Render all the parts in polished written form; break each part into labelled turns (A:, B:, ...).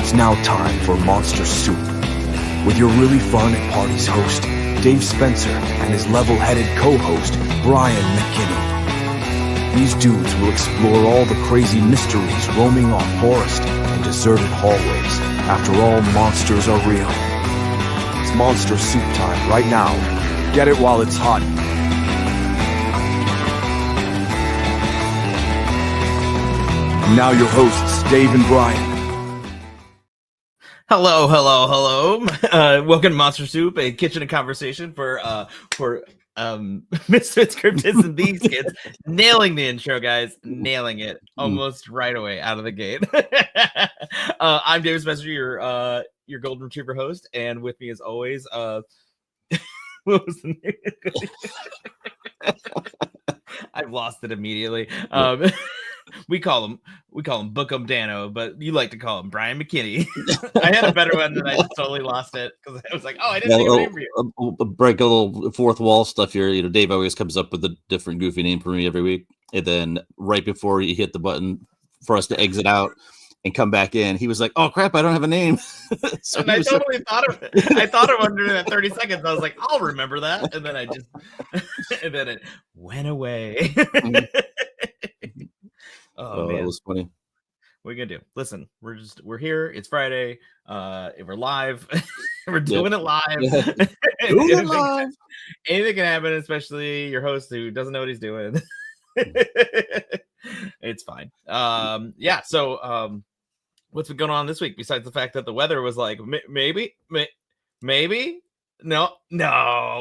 A: It's now time for Monster Soup, with your really fun at parties host, Dave Spencer, and his level-headed co-host, Brian McKinney. These dudes will explore all the crazy mysteries roaming our forest and deserted hallways. After all, monsters are real. It's Monster Soup time right now. Get it while it's hot. And now your hosts, Dave and Brian.
B: Hello. Welcome to Monster Soup, a kitchen and conversation for misfits, cryptids, and these kids. Nailing the intro, guys. Nailing it almost right away out of the gate. I'm David Spencer, your golden retriever host, and with me as always, what was the name? I've lost it immediately. We call him Bookum Dano, but you like to call him Brian McKinney. I had a better one, and I just totally lost it because I was like, "Oh, I didn't think of a name for you."
C: Break a little fourth wall stuff here. You know, Dave always comes up with a different goofy name for me every week, and then right before you hit the button for us to exit out and come back in, he was like, "Oh crap, I don't have a name."
B: So and I totally thought of it. I thought of it under that 30 seconds. I was like, "I'll remember that," and then and then it went away. Oh man,
C: that was funny.
B: What are you gonna do? Listen, we're here. It's Friday. We're live. We're doing it live.
C: Yeah. Doing it live.
B: Anything can happen, especially your host who doesn't know what he's doing. It's fine. So what's been going on this week besides the fact that the weather was like maybe? No,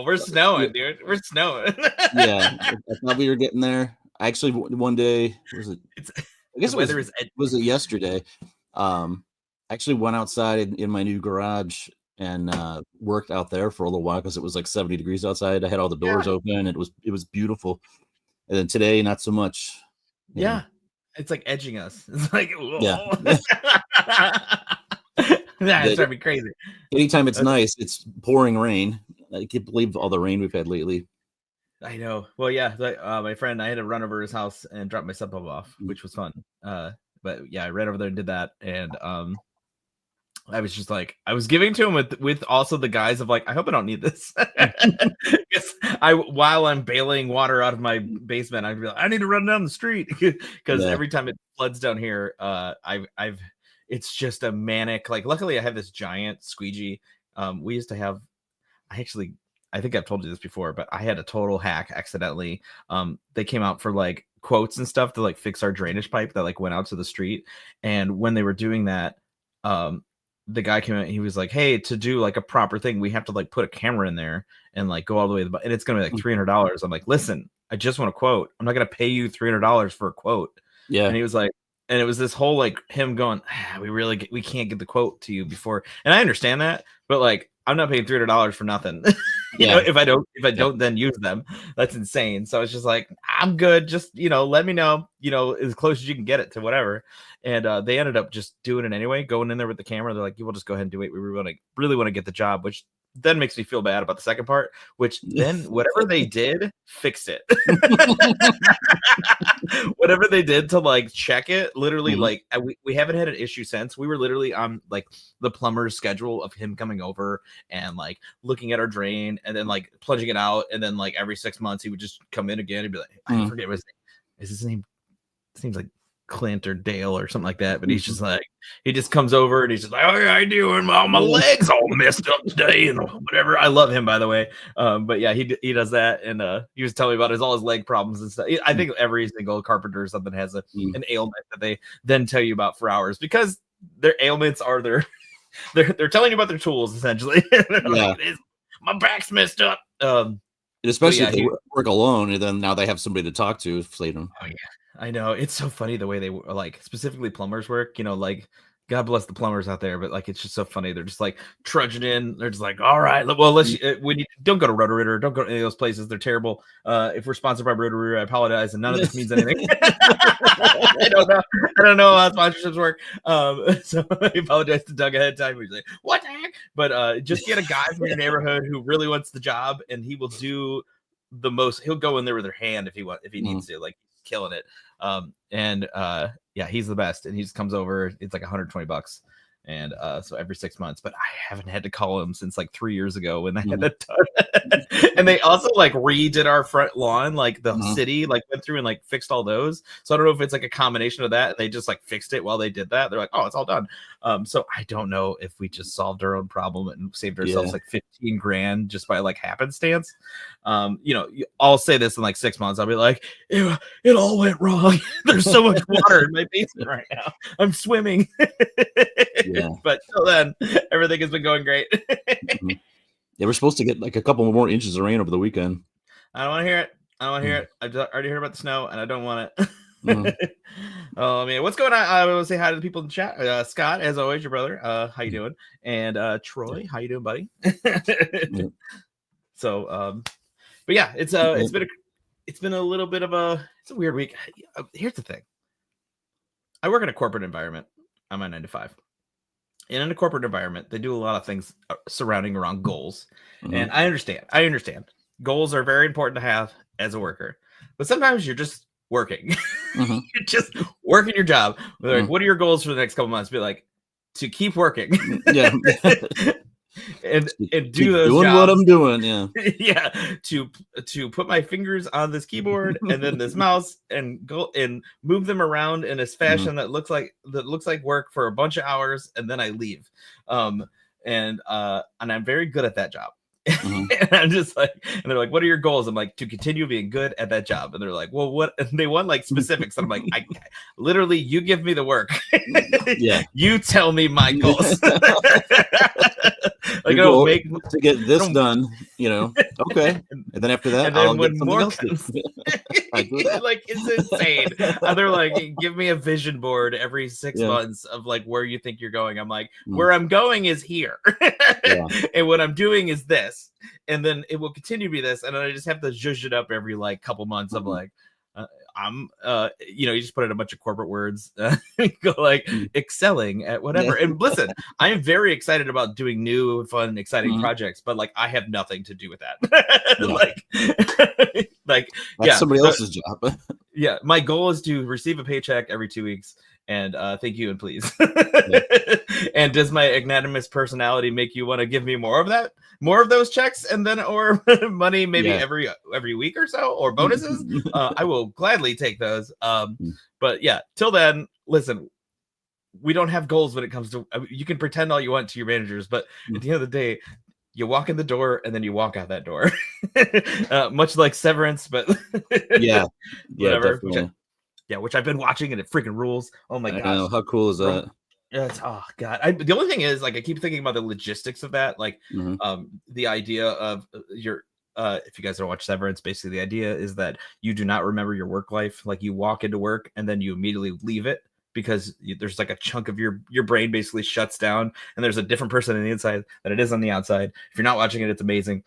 B: we're snowing, dude. We're snowing.
C: Yeah, I thought we were getting there. Actually, one day was it? I guess was it yesterday? Actually went outside in my new garage and worked out there for a little while because it was like 70 degrees outside. I had all the doors open. It was beautiful. And then today, not so much.
B: Yeah, it's like edging us. It's like
C: it's
B: driving me crazy.
C: Anytime it's nice, it's pouring rain. I can't believe all the rain we've had lately.
B: I know. Well, yeah, my friend, I had to run over his house and drop my sub pub off, which was fun. But yeah, I ran over there and did that, and I was just like, I was giving to him with also the guise of like, I hope I don't need this. While I'm bailing water out of my basement, I'd be like, I need to run down the street because every time it floods down here, it's just a manic. Like, luckily, I have this giant squeegee. We used to have. I think I've told you this before, but I had a total hack accidentally. They came out for like quotes and stuff to like fix our drainage pipe that like went out to the street. And when they were doing that, the guy came out, he was like, "Hey, to do like a proper thing, we have to like put a camera in there and like go all the way to the, and it's gonna be like $300." I'm like, "Listen, I just want a quote. I'm not gonna pay you $300 for a quote."
C: Yeah.
B: And he was like, and it was this whole like him going, we can't get the quote to you before. And I understand that, but like, I'm not paying $300 for nothing. You know, if I don't then use them, that's insane. So it's just like, I'm good. Just, let me know, as close as you can get it to whatever. And they ended up just doing it anyway, going in there with the camera. They're like, "You will just go ahead and do it. We really want to get the job," which then makes me feel bad about the second part, which then whatever they did, fixed it. Whatever they did to like check it, literally, like we haven't had an issue since. We were literally on like the plumber's schedule of him coming over and like looking at our drain and then like plunging it out, and then like every 6 months he would just come in again and be like, I forget what his name is. His name seems like Clint or Dale or something like that, but he's just like, he just comes over and he's just like, "Oh, how you doing? My legs all messed up today," and whatever. I love him, by the way. But yeah, he does that, and he was telling me about all his leg problems and stuff. I think every single carpenter or something has an ailment that they then tell you about for hours, because their ailments are they're telling you about their tools essentially. Like, my back's messed up.
C: And especially if they work alone, and then now they have somebody to talk to. Oh
B: yeah. I know, it's so funny the way they like specifically plumbers work, like God bless the plumbers out there, but like it's just so funny. They're just like trudging in. They're just like, "All right, well, don't go to Roto-Rooter, don't go to any of those places. They're terrible. If we're sponsored by Roto-Rooter, I apologize, and none of this means anything." I don't know how sponsorships work. So I apologize to Doug ahead of time. He's like, "What the heck?" But just get a guy from your neighborhood who really wants the job, and he will do the most. He'll go in there with their hand if he needs to. Like, killing it. Yeah, he's the best, and he just comes over. It's like $120. And so every 6 months, but I haven't had to call them since like 3 years ago when I had that done. And they also like redid our front lawn, like the city like went through and like fixed all those. So I don't know if it's like a combination of that. They just like fixed it while they did that. They're like, oh, it's all done. So I don't know if we just solved our own problem and saved ourselves like 15 grand just by like happenstance. You know, I'll say this in like 6 months. I'll be like, it all went wrong. There's so much water in my basement right now. I'm swimming. But till then, everything has been going great.
C: Yeah, we're supposed to get like a couple more inches of rain over the weekend.
B: I don't want to hear it. I don't want to hear it. I've already heard about the snow, and I don't want it. Oh man, what's going on? I will say hi to the people in the chat. Scott, as always, your brother. How you doing? And Troy, how you doing, buddy? So, but yeah, it's been a little bit of a weird week. Here's the thing. I work in a corporate environment. I'm a 9 to 5. And in a corporate environment, they do a lot of things surrounding around goals. And I understand. Goals are very important to have as a worker. But sometimes you're just working. You're just working your job. Like, what are your goals for the next couple months? Be like, to keep working. and do those
C: doing
B: jobs.
C: What I'm doing,
B: to put my fingers on this keyboard and then this mouse and go and move them around in a fashion that looks like work for a bunch of hours, and then I leave. And I'm very good at that job. And I'm just like, and they're like, what are your goals? I'm like, to continue being good at that job. And they're like, well, what? And they want like specifics. I'm like, I literally, you give me the work. You tell me my goals. Like,
C: goal to get this done, you know. Okay, and then after that,
B: and then
C: I'll
B: when
C: get
B: more
C: else I do that.
B: Like, it's insane. They're like, give me a vision board every 6 months of like where you think you're going. I'm like, where I'm going is here, and what I'm doing is this, and then it will continue to be this, and then I just have to zhuzh it up every like couple months. I'm like, I'm you know, you just put in a bunch of corporate words, go like excelling at whatever. And listen, I am very excited about doing new, fun, exciting projects, but like I have nothing to do with that. like
C: that's somebody else's job.
B: My goal is to receive a paycheck every 2 weeks. And thank you and please. And does my magnanimous personality make you want to give me more of that, more of those checks, and then or money maybe every week or so, or bonuses? I will gladly take those. But yeah, till then, listen, we don't have goals when it comes to. You can pretend all you want to your managers, but at the end of the day, you walk in the door and then you walk out that door. Much like Severance, but whatever. Which I've been watching, and it freaking rules. Oh my gosh,
C: how cool is that?
B: It's oh god. The only thing is, like, I keep thinking about the logistics of that, like the idea of your if you guys don't watch Severance, basically the idea is that you do not remember your work life. Like, you walk into work and then you immediately leave it because there's like a chunk of your brain basically shuts down, and there's a different person on the inside than it is on the outside. If you're not watching it, it's amazing.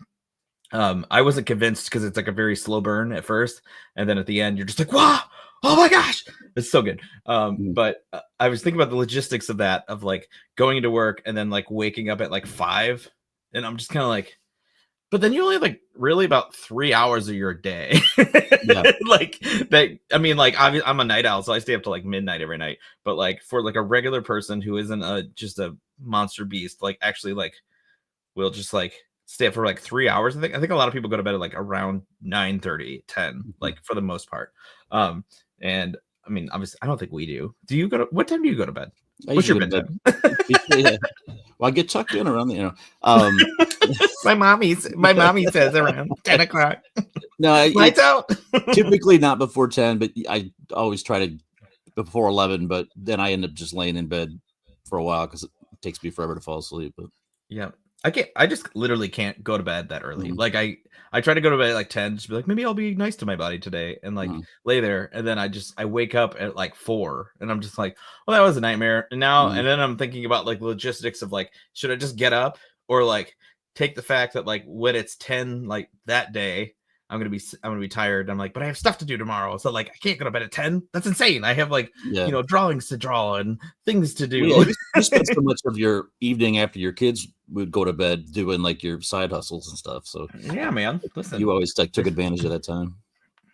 B: I wasn't convinced because it's like a very slow burn at first, and then at the end you're just like, wow, oh my gosh, it's so good. But I was thinking about the logistics of that, of like going into work and then like waking up at like 5, and I'm just kind of like, but then you only have like really about 3 hours of your day. Like that. I mean, like, I'm a night owl, so I stay up to like midnight every night. But like for like a regular person who isn't just a monster beast, like actually like will just like stay up for like 3 hours. I think a lot of people go to bed at like around 9:30, 10, like for the most part. And I mean, obviously, I don't think we do. Do you go to what time do you go to bed? What's your bedtime?
C: Well, I get tucked in around the, you know.
B: My mommy says around 10 o'clock.
C: No,
B: lights out.
C: Typically not before 10, but I always try to before 11. But then I end up just laying in bed for a while because it takes me forever to fall asleep. But
B: yeah. I just literally can't go to bed that early. Like I try to go to bed at like 10, just be like, maybe I'll be nice to my body today, and like lay there. And then I wake up at like 4, and I'm just like, well, that was a nightmare. And now, and then I'm thinking about like logistics of like, should I just get up or like take the fact that like when it's 10, like that day, I'm gonna be tired. I'm like, but I have stuff to do tomorrow, so like I can't go to bed at 10. That's insane. I have like you know, drawings to draw and things to do.
C: You spend so much of your evening after your kids would go to bed doing like your side hustles and stuff. So
B: yeah, man. Listen,
C: you always like took advantage of that time.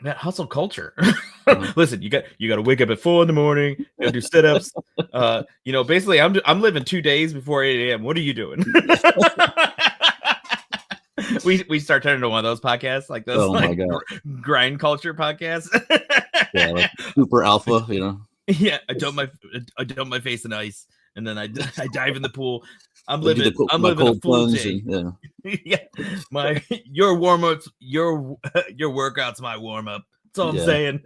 B: That hustle culture. Listen, you got to wake up at 4 a.m. You got to do sit-ups. Basically, I'm living 2 days before 8 a.m. What are you doing? we start turning into one of those podcasts, like those grind culture podcasts.
C: Yeah, like super alpha,
B: Yeah, I dump my face in ice, and then I dive in the pool. I'm living a full day. Your warm-ups, your workouts, my warm-up. That's all I'm saying.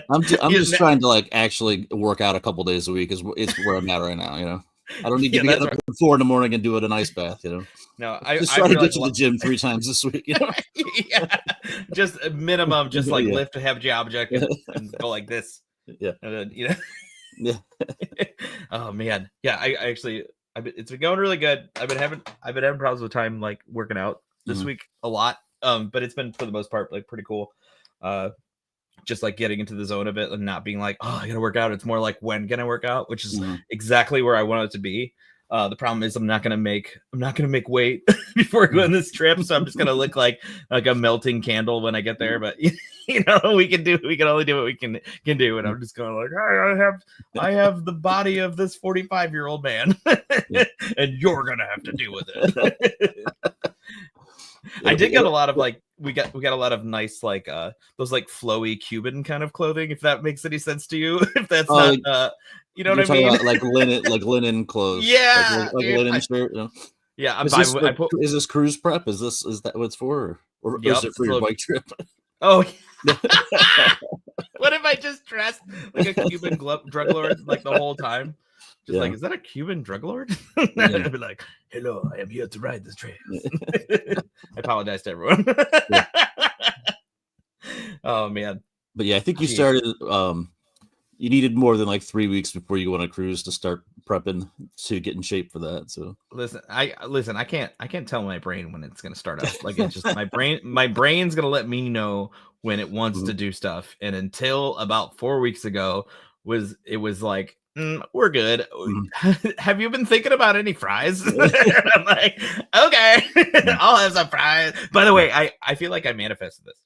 C: I'm just trying to like actually work out a couple days a week. Is where I'm at right now. I don't need to get up at 4 a.m. and do it an ice bath.
B: No,
C: I just try to get to the gym 3 times this week.
B: Yeah, just a minimum, just like lift a heavy object and go like this.
C: Yeah,
B: and then,
C: yeah.
B: Oh man, yeah. It's been going really good. I've been having problems with time, like working out this week a lot. But it's been for the most part like pretty cool. Just like getting into the zone of it and not being like, oh, I gotta work out. It's more like, when can I work out? Which is exactly where I want it to be. The problem is I'm not gonna make weight before going on this trip, so I'm just gonna look like a melting candle when I get there. But we can only do what we can do, and I'm just going like, I have the body of this 45-year-old man, and you're gonna have to deal with it. I did get a lot of like we got a lot of nice like those like flowy Cuban kind of clothing, if that makes any sense to you. If that's not you know what I mean?
C: Like linen clothes.
B: Yeah,
C: like linen shirt.
B: Yeah,
C: is this cruise prep? Is that what it's for? Or is it for your bike trip?
B: Oh, what if I just dressed like a Cuban drug lord like the whole time? Just like, is that a Cuban drug lord? I'd be like, hello, I am here to ride this train. I apologize to everyone. Oh man.
C: But yeah, I think you started you needed more than like 3 weeks before you go on a cruise to start prepping to get in shape for that. So
B: listen, I can't tell my brain when it's gonna start up. Like, it's just my brain's gonna let me know when it wants to do stuff. And until about 4 weeks ago it was like, we're good. Have you been thinking about any fries? I'm like, okay, I'll have some fries. By the way, I feel like I manifested this.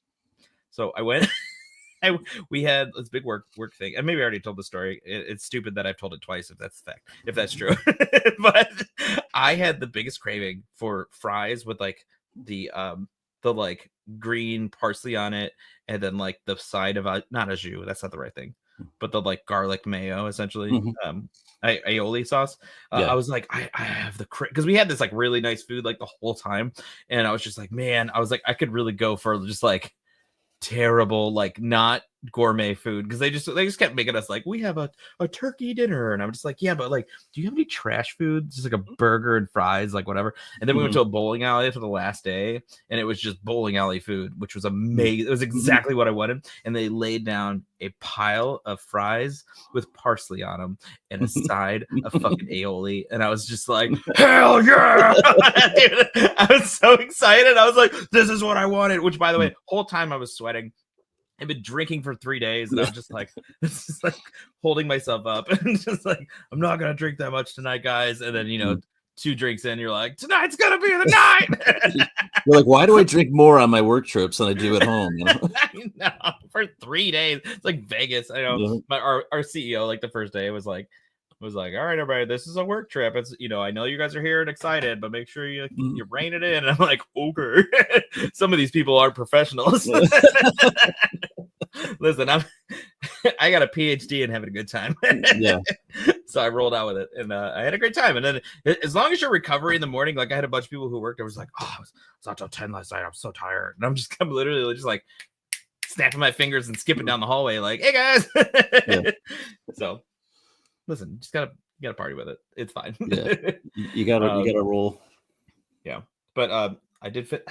B: So I went. We had this big work thing, and maybe I already told the story. It's stupid that I've told it twice, if that's true. But I had the biggest craving for fries with like the like green parsley on it, and then like the side of not a jus, that's not the right thing, but the like garlic mayo, essentially, aioli sauce. I was like, I have the because we had this like really nice food like the whole time, and I was just like, man, I was like, I could really go for just like terrible, like not gourmet food, because they just kept making us like, we have a turkey dinner, and I'm just like, yeah, but like, do you have any trash food, just like a burger and fries, like whatever? And then we went to a bowling alley for the last day, and it was just bowling alley food, which was amazing. It was exactly what I wanted. And they laid down a pile of fries with parsley on them and a side of fucking aioli, and I was just like, hell yeah. Dude, I was so excited. I was like, this is what I wanted. Which, by the way, whole time I was sweating. I've been drinking for 3 days, and I'm just like, this is like holding myself up, and just like, I'm not gonna drink that much tonight, guys. And then 2 drinks in, you're like, tonight's gonna be the night.
C: You're like, why do I drink more on my work trips than I do at home?
B: I know, for 3 days. It's like Vegas. I know. Our CEO, like the first day, was like, all right, everybody, this is a work trip. It's, I know you guys are here and excited, but make sure you rein it in. And I'm like, okay. Some of these people are professionals. Listen, I got a PhD in having a good time.
C: Yeah.
B: So I rolled out with it, and I had a great time. And then as long as you're recovering in the morning, like I had a bunch of people who worked, I was like, oh, I was out till 10 last night. I'm so tired. And I'm literally just like snapping my fingers and skipping down the hallway like, hey guys. So listen, you just gotta party with it. It's fine.
C: Yeah. You gotta roll.
B: Yeah. But I did fit.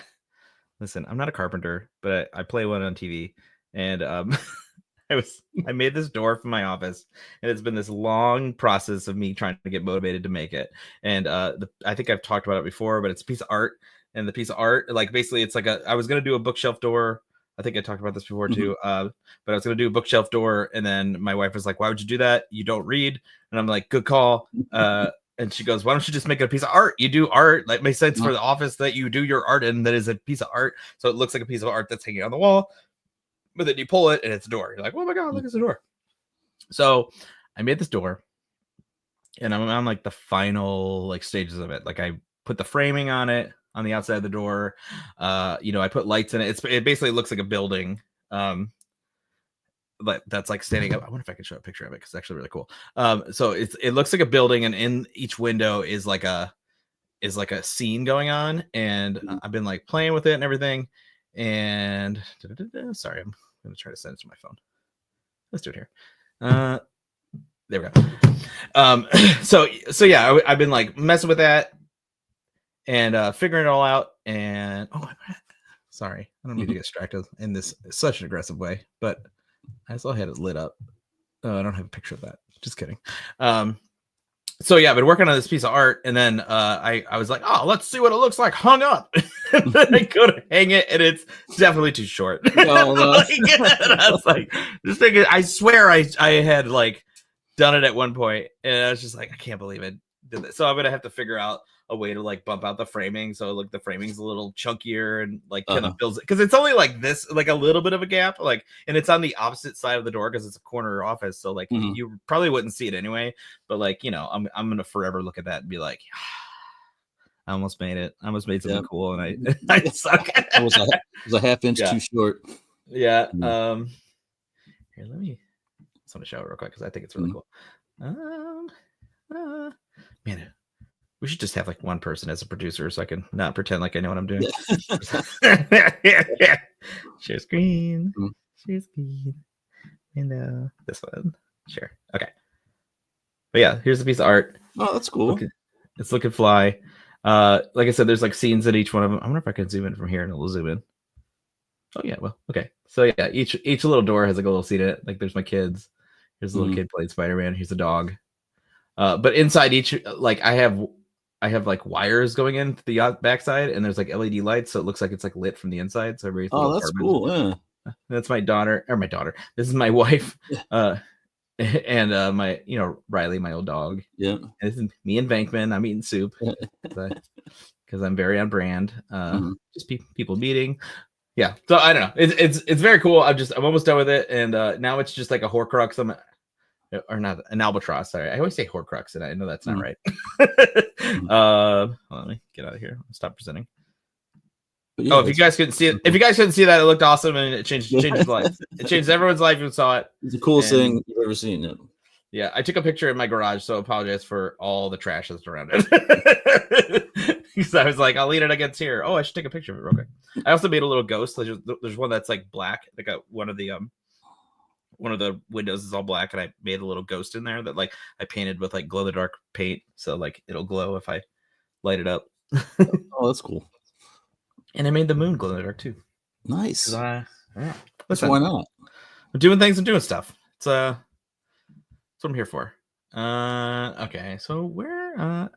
B: Listen, I'm not a carpenter, but I play one on TV. And I made this door for my office, and it's been this long process of me trying to get motivated to make it. And I think I've talked about it before, but it's a piece of art. And the piece of art, like, basically it's like I was gonna do a bookshelf door. I think I talked about this before too. But I was gonna do a bookshelf door, and then my wife was like, why would you do that? You don't read. And I'm like, good call. And she goes, why don't you just make it a piece of art? You do art. Like, makes sense for the office that you do your art in, that is a piece of art. So it looks like a piece of art that's hanging on the wall. but then you pull it and it's a door. You're like, oh my god, look, it's a door. So I made this door, and I'm on like the final like stages of it. Like I put the framing on it on the outside of the door. I put lights in it. It basically looks like a building. But that's like standing up. I wonder if I can show a picture of it because it's actually really cool. So it looks like a building, and in each window is like a scene going on, and I've been like playing with it and everything. And sorry, I'm gonna try to send it to my phone. Let's do it here. There we go. So yeah, I've been like messing with that and figuring it all out. And sorry, I don't need to get distracted in this such an aggressive way, but I still had it lit up. Oh, I don't have a picture of that. Just kidding. So yeah, I've been working on this piece of art, and then I was like, oh, let's see what it looks like hung up. And then I go to hang it, and it's definitely too short. Oh, no. And I was like, this thing, I swear I had like done it at one point, and I was just like, I can't believe it did this. So I'm gonna have to figure out a way to like bump out the framing, so like the framing's a little chunkier and like kind of fills it, because it's only like this, like a little bit of a gap, like, and it's on the opposite side of the door because it's a corner office, so like you probably wouldn't see it anyway, but like, I'm gonna forever look at that and be like, I almost made it. I almost made something cool, and I suck.
C: It was a half inch too short.
B: Yeah. Here, let me just want to show it real quick because I think it's really cool. Man, we should just have like one person as a producer so I can not pretend like I know what I'm doing. Share screen. Share screen. And this one. Sure. Okay. But yeah, here's a piece of art.
C: Oh, that's cool.
B: It's looking fly. Like I said, there's like scenes in each one of them. I wonder if I can zoom in from here and it'll zoom in. Oh yeah, well, okay. So yeah, each little door has like a little scene in it. Like there's my kids. Here's a little kid playing Spider-Man. Here's a dog. But inside each, like I have like wires going in the backside, and there's like LED lights, so it looks like it's like lit from the inside. So
C: that's cool. Yeah.
B: That's my daughter. This is my wife. And my, Riley, my old dog.
C: Yeah.
B: And this is me and Bankman. I'm eating soup because I'm very on brand. Just people meeting. Yeah. So I don't know. It's very cool. I'm almost done with it, and now it's just like a Horcrux. Or not an albatross. Sorry, I always say Horcrux, and I know that's not right. Let me get out of here. Stop presenting. Yeah, if you guys couldn't see it, that, it looked awesome, and it changed life. It changed everyone's life who saw it.
C: It's the coolest thing you've ever seen. It.
B: Yeah, I took a picture in my garage, so I apologize for all the trash that's around it. Because I was like, I'll lean it against here. Oh, I should take a picture of it real quick. I also made a little ghost. There's one that's like black, like one of the windows is all black, and I made a little ghost in there that like I painted with like glow in the dark paint, so like it'll glow if I light it up.
C: Oh, that's cool.
B: And I made the moon glow in the dark too.
C: Nice.
B: Listen,
C: why not?
B: I'm doing things and doing stuff. It's that's what I'm here for. Okay, so we're all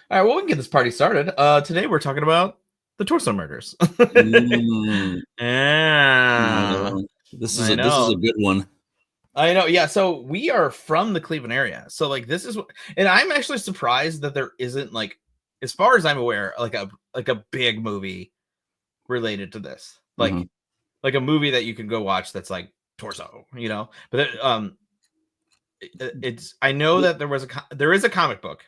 B: right. Well, we can get this party started. Today we're talking about the torso murders.
C: Yeah. This is a good one.
B: I know. Yeah. So we are from the Cleveland area. So like this is, and I'm actually surprised that there isn't like, as far as I'm aware, like a big movie related to this, like a movie that you can go watch that's like torso, But it's I know that there is a comic book.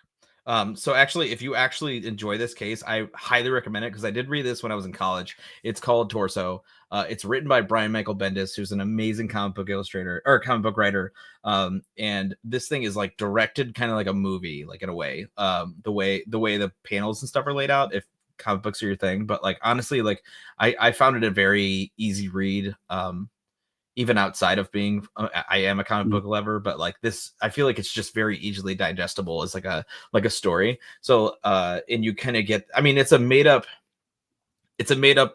B: So actually, if you actually enjoy this case, I highly recommend it because I did read this when I was in college. It's called Torso. It's written by Brian Michael Bendis, who's an amazing comic book illustrator or comic book writer. And this thing is like directed kind of like a movie, like in a way. The way the panels and stuff are laid out, if comic books are your thing. But like honestly, like I found it a very easy read. Even outside of being, I am a comic book lover, but like this, I feel like it's just very easily digestible as like a story. So, and you kind of get, I mean, it's a made up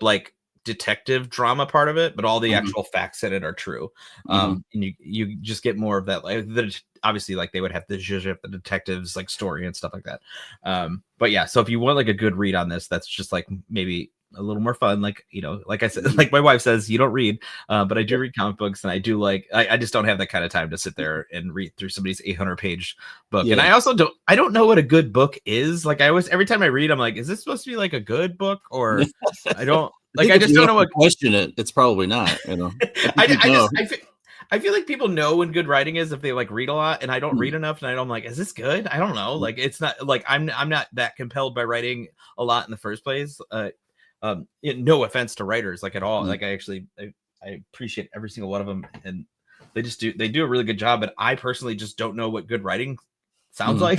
B: like detective drama part of it, but all the actual facts in it are true. And you just get more of that. Like obviously, like they would have to zhuzh up the detective's like story and stuff like that. But yeah, so if you want like a good read on this, that's just like maybe a little more fun, like like I said, like my wife says, you don't read, but I do read comic books, and I do like I just don't have that kind of time to sit there and read through somebody's 800-page book. And I also don't know what a good book is. Like I always, every time I read, I'm like, is this supposed to be like a good book, or I don't Like, I just don't know what
C: question it. It's probably not, you know.
B: I feel like people know when good writing is if they like read a lot, and I don't read enough, and I'm like, is this good? I don't know. Like, it's not like I'm not that compelled by writing a lot in the first place. No offense to writers, like at all. Like, I appreciate every single one of them, and they do a really good job. But I personally just don't know what good writing sounds like.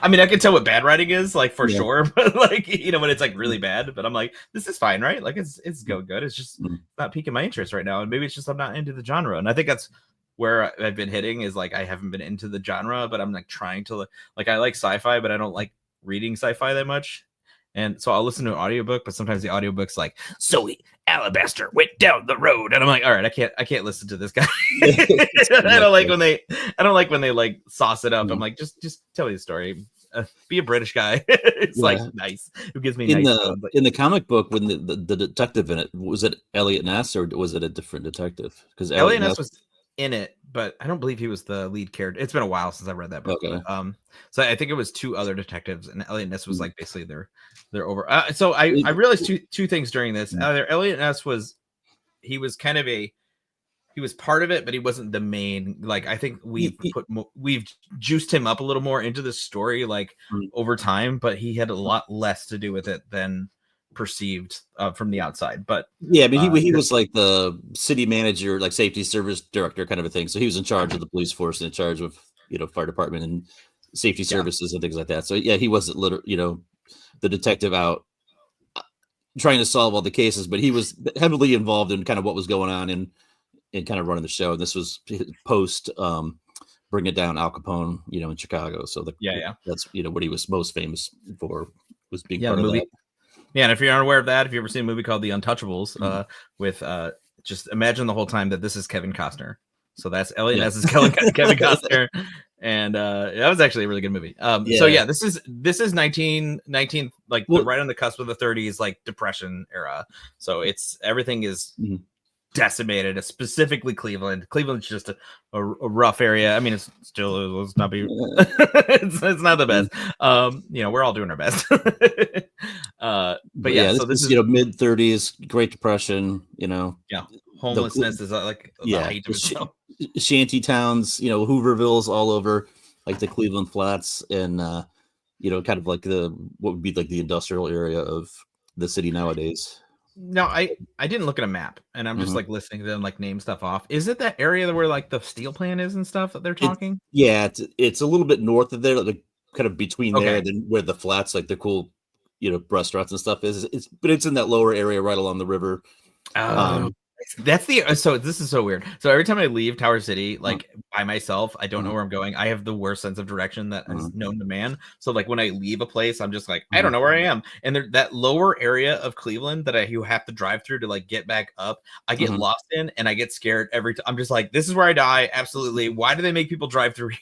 B: I mean, I can tell what bad writing is, like, for sure, but like, you know, when it's like really bad, but I'm like, this is fine, right? Like, it's good. It's just not piquing my interest right now, and maybe it's just I'm not into the genre, and I think that's where I've been hitting is like I haven't been into the genre, but I'm like trying to like I like sci-fi, but I don't like reading sci-fi that much. And so I'll listen to an audiobook, but sometimes the audiobook's like, so Alabaster went down the road, and I'm like, all right, I can't listen to this guy. I don't like when they like sauce it up. I'm like, just tell me the story. Be a British guy. It's like nice. Who gives me
C: in the comic book when the detective in it, was it Elliot Ness or was it a different detective? Because
B: Elliot Ness was in it, but I don't believe he was the lead character. It's been a while since I read that book.
C: Okay.
B: So I think it was two other detectives, and Elliot Ness was like basically they're over. So I realized two things during this. Either Elliot Ness was kind of he was part of it, but he wasn't the main. Like, I think we've juiced him up a little more into the story, like over time, but he had a lot less to do with it than perceived from the outside. But
C: yeah, but he was like the city manager, like safety service director kind of a thing. So he was in charge of the police force and in charge of, you know, fire department and safety services and things like that. So yeah, he wasn't the detective out trying to solve all the cases, but he was heavily involved in kind of what was going on and kind of running the show. And this was post bringing down Al Capone, you know, in Chicago. So that's, you know, what he was most famous for was being part of that.
B: Yeah, and if you're unaware of that, if you ever seen a movie called The Untouchables, with just imagine the whole time that this is Kevin Costner. So that's Elliot Ness is Kevin Costner, and that was actually a really good movie. So yeah, this is 1919, like right on the cusp of the 30s, like Depression era. So everything is decimated, specifically Cleveland. Cleveland's just a rough area. I mean, it's still, let's not be it's not the best. You know, we're all doing our best. But yeah, so this is,
C: you know, mid 30s, Great Depression, you know.
B: Yeah, homelessness is like the height of itself.
C: Shanty towns, you know, Hoovervilles all over, like the Cleveland Flats, and you know, kind of like what would be like the industrial area of the city nowadays.
B: No, I didn't look at a map, and I'm just like listening to them like name stuff off. Is it that area where like the steel plant is and stuff that they're talking?
C: It's a little bit north of there, like kind of between there and then where the flats, like the cool, you know, restaurants and stuff is. But it's in that lower area right along the river.
B: That's so this is so weird. So every time I leave Tower City, like by myself, I don't know where I'm going. I have the worst sense of direction that is known to man. So like when I leave a place, I'm just like, I don't know where I am. And that lower area of Cleveland that you have to drive through to like get back up, I get lost in, and I get scared every time. I'm just like, this is where I die. Absolutely. Why do they make people drive through here?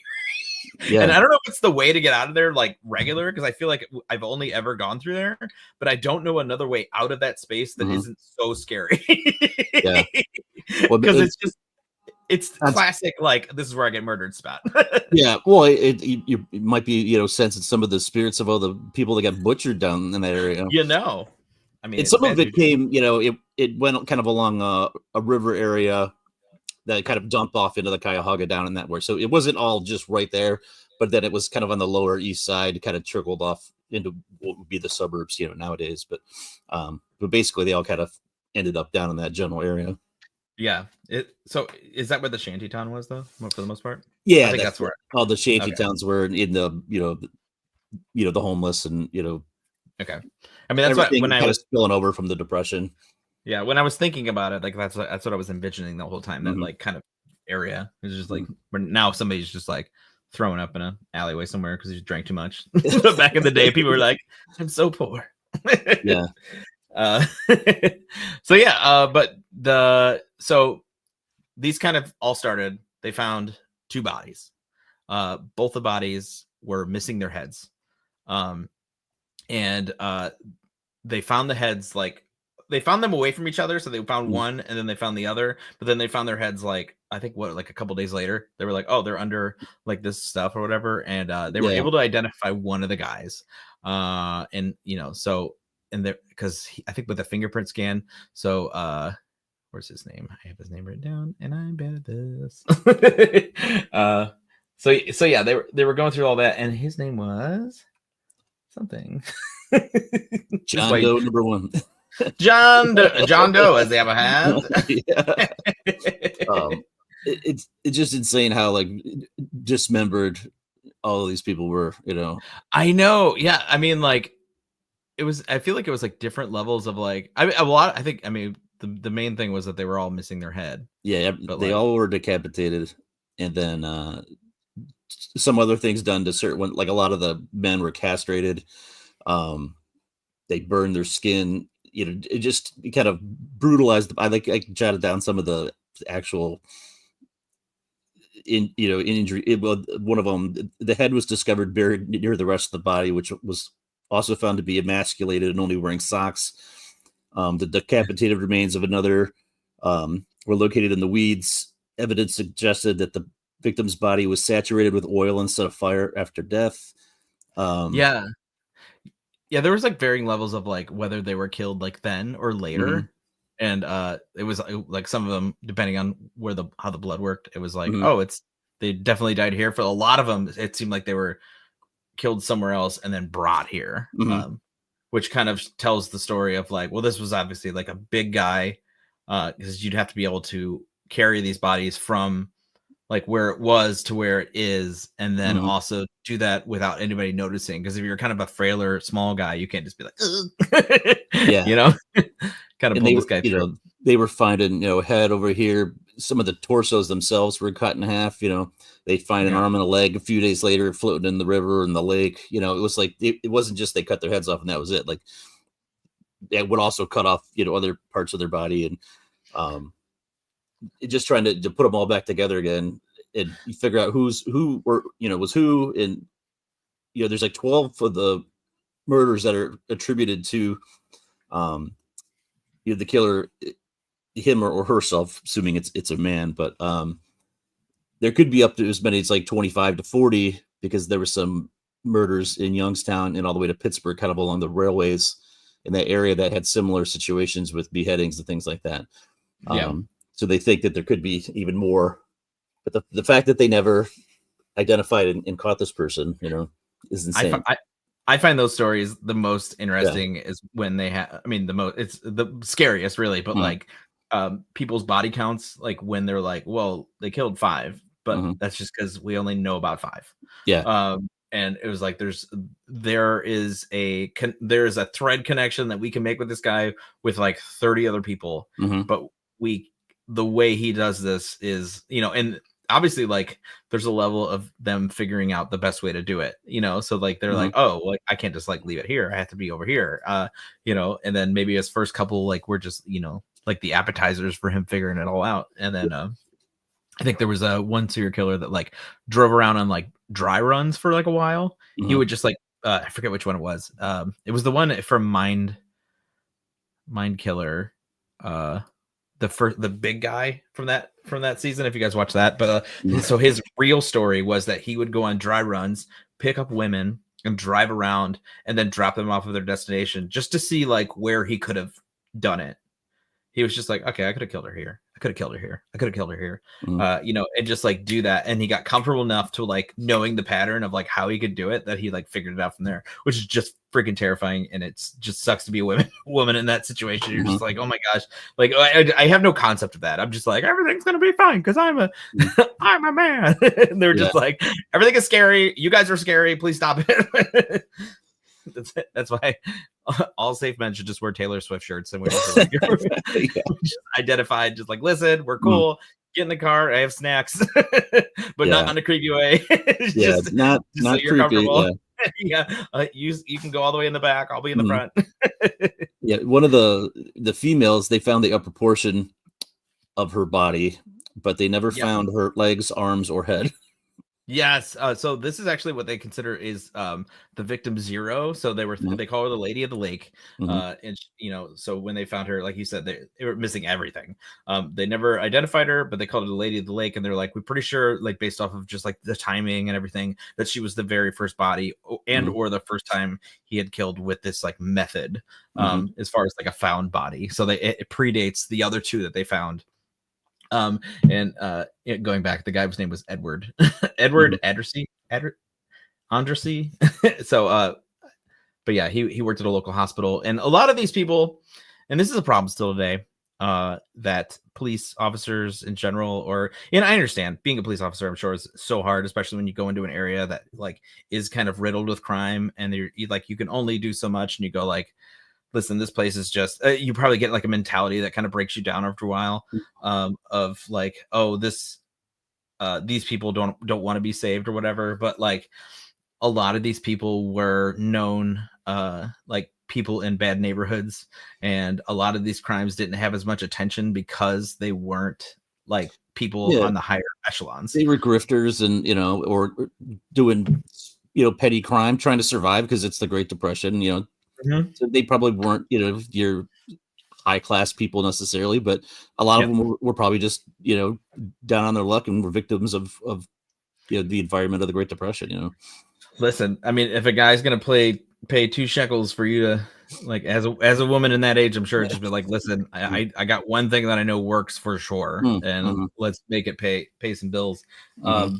B: Yeah. And I don't know if it's the way to get out of there like regular, because I feel like I've only ever gone through there, but I don't know another way out of that space that isn't so scary.
C: Yeah,
B: because it's classic, like, this is where I get murdered spot.
C: Yeah, well, it might be, you know, sensing some of the spirits of all the people that got butchered down in that area.
B: You know, I mean,
C: and some of it came, you know, it went kind of along a river area that kind of dumped off into the Cuyahoga down in that way. So it wasn't all just right there, but then it was kind of on the lower east side, kind of trickled off into what would be the suburbs, you know, nowadays. But basically they all kind of ended up down in that general area.
B: Yeah. So is that where the shantytown was, though, for the most part?
C: Yeah,
B: I think that's where
C: all the shantytowns were in the, you know, the homeless and, you know.
B: Okay. I mean, that's what, when I was
C: spilling over from the Depression.
B: Yeah, when I was thinking about it, like that's what I was envisioning the whole time. That like kind of area is just like where now somebody's just like throwing up in an alleyway somewhere because he drank too much. Back in the day, people were like, "I'm so poor."
C: Yeah.
B: So yeah, but so these kind of all started. They found two bodies. Both the bodies were missing their heads, and they found the heads like. They found them away from each other, so they found one and then they found the other, but then they found their heads like I think like a couple days later. They were like, oh, they're under like this stuff or whatever, and they were able to identify one of the guys, and you know, so and there, because I think with the fingerprint scan. So where's his name? I have his name written down, and I'm bad at this. So yeah, they were going through all that, and his name was something.
C: John Doe number 1.
B: John Doe, as they have a hand.
C: It's just insane how like dismembered all of these people were, you know.
B: I know. Yeah. I mean, like I feel like it was like different levels of like, I mean, the main thing was that they were all missing their head.
C: Yeah. But they all were decapitated. And then some other things done to certain, like a lot of the men were castrated. They burned their skin, you know, it kind of brutalized. I jotted down some of the actual injury. One of them, the head was discovered buried near the rest of the body, which was also found to be emasculated and only wearing socks. The decapitated remains of another were located in the weeds. Evidence suggested that the victim's body was saturated with oil instead of fire after death.
B: Yeah, there was like varying levels of like whether they were killed like then or later. And it was like some of them, depending on how the blood worked, it was like, they definitely died here. For a lot of them, it seemed like they were killed somewhere else and then brought here, which kind of tells the story of like, well, this was obviously like a big guy, because you'd have to be able to carry these bodies from like where it was to where it is, and then also do that without anybody noticing. Because if you're kind of a frailer, small guy, you can't just be like,
C: yeah,
B: you know, kind of pull this guy through.
C: You know, they were finding, you know, head over here. Some of the torsos themselves were cut in half. You know, they'd find an arm and a leg a few days later floating in the river and the lake. You know, it was like it wasn't just they cut their heads off and that was it. Like they would also cut off, you know, other parts of their body, and just trying to put them all back together again and you figure out who was who. And, you know, there's like 12 of the murders that are attributed to, you know, the killer, him or herself, assuming it's a man, but there could be up to as many as like 25 to 40, because there were some murders in Youngstown and all the way to Pittsburgh, kind of along the railways in that area, that had similar situations with beheadings and things like that. So they think that there could be even more, but the fact that they never identified and caught this person, you know, is insane.
B: I find those stories the most interesting is when they have, I mean, it's the scariest really, but like people's body counts, like when they're like, well, they killed 5, but that's just because we only know about 5.
C: Yeah.
B: And it was like, there is a thread connection that we can make with this guy with like 30 other people, but the way he does this is, you know, and obviously like there's a level of them figuring out the best way to do it, you know, so like they're like, oh, well, I can't just like leave it here, I have to be over here, you know, and then maybe his first couple like we're just, you know, like the appetizers for him figuring it all out. And then I think there was one serial killer that like drove around on like dry runs for like a while. He would just like I forget which one it was. It was the one from Mind Killer, the big guy from that season, if you guys watch that. But so his real story was that he would go on dry runs, pick up women and drive around and then drop them off of their destination just to see like where he could have done it. He was just like, okay, I could have killed her here, I could have killed her here, I could have killed her here, you know, and just like do that. And he got comfortable enough to like knowing the pattern of like how he could do it, that he like figured it out from there, which is just freaking terrifying. And it's just sucks to be a woman in that situation. You're just like, oh my gosh, like I have no concept of that. I'm just like, everything's gonna be fine because I'm a I'm a man. And they're just like, everything is scary, you guys are scary, please stop it. That's why all safe men should just wear Taylor Swift shirts, and we just like, just identified, just like, listen, we're cool. Get in the car. I have snacks, but not on a creepy way.
C: Just not
B: so
C: creepy.
B: Comfortable. You can go all the way in the back. I'll be in the front.
C: One of the females, they found the upper portion of her body, but they never found her legs, arms, or head.
B: Yes. So this is actually what they consider is the victim zero. So they call her the Lady of the Lake. And so when they found her, like you said, they were missing everything. They never identified her, but they called her the Lady of the Lake, and they're like, we're pretty sure, like based off of just like the timing and everything, that she was the very first body and or the first time he had killed with this like method. As far as like a found body, so it predates the other two that they found. Going back, the guy's name was Edward. Edward Andersey. So but yeah, he worked at a local hospital, and a lot of these people, and this is a problem still today, that police officers in general, and I understand being a police officer, I'm sure, is so hard, especially when you go into an area that like is kind of riddled with crime, and you can only do so much, and you go like, listen, this place is just, you probably get like a mentality that kind of breaks you down after a while, of like, oh, these people don't want to be saved or whatever. But like a lot of these people were known, like people in bad neighborhoods, and a lot of these crimes didn't have as much attention because they weren't like people on the higher echelons.
C: They were grifters and, or doing, petty crime, trying to survive because it's the Great Depression, So they probably weren't, your high class people necessarily, but a lot of them were probably just, down on their luck and were victims of the environment of the Great Depression.
B: Listen, I mean, if a guy's gonna pay 2 shekels for you to, like, as a woman in that age, I'm sure it's just be like, listen, I got one thing that I know works for sure, and let's make it pay some bills. I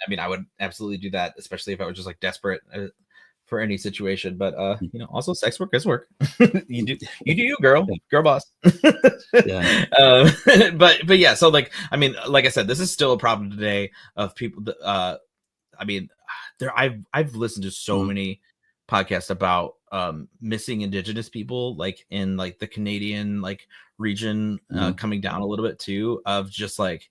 B: mean, I would absolutely do that, especially if I was just like desperate for any situation, but also sex work is work. you do you, girl boss. But yeah, so like, I mean, like I said, this is still a problem today of people that, I mean, I've listened to so many podcasts about missing Indigenous people, like in like the Canadian like region, coming down a little bit too, of just like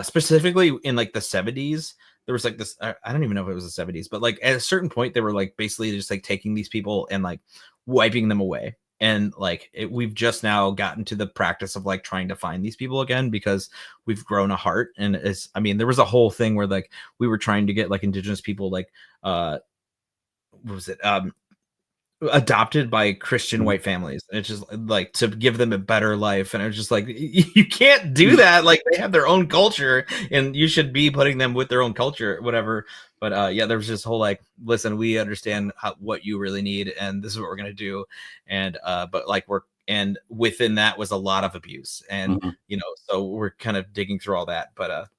B: specifically in like the 70s. There was like this, I don't even know if it was the 70s, but like at a certain point, they were like basically just like taking these people and like wiping them away. And like we've just now gotten to the practice of like trying to find these people again, because we've grown a heart. And there was a whole thing where like we were trying to get like Indigenous people, like, what was it? Adopted by Christian white families, and it's just like to give them a better life, and it's just like, you can't do that. Like, they have their own culture and you should be putting them with their own culture, whatever. But yeah, there was this whole like, listen, we understand what you really need, and this is what we're gonna do. And but like and within that was a lot of abuse, and so we're kind of digging through all that. But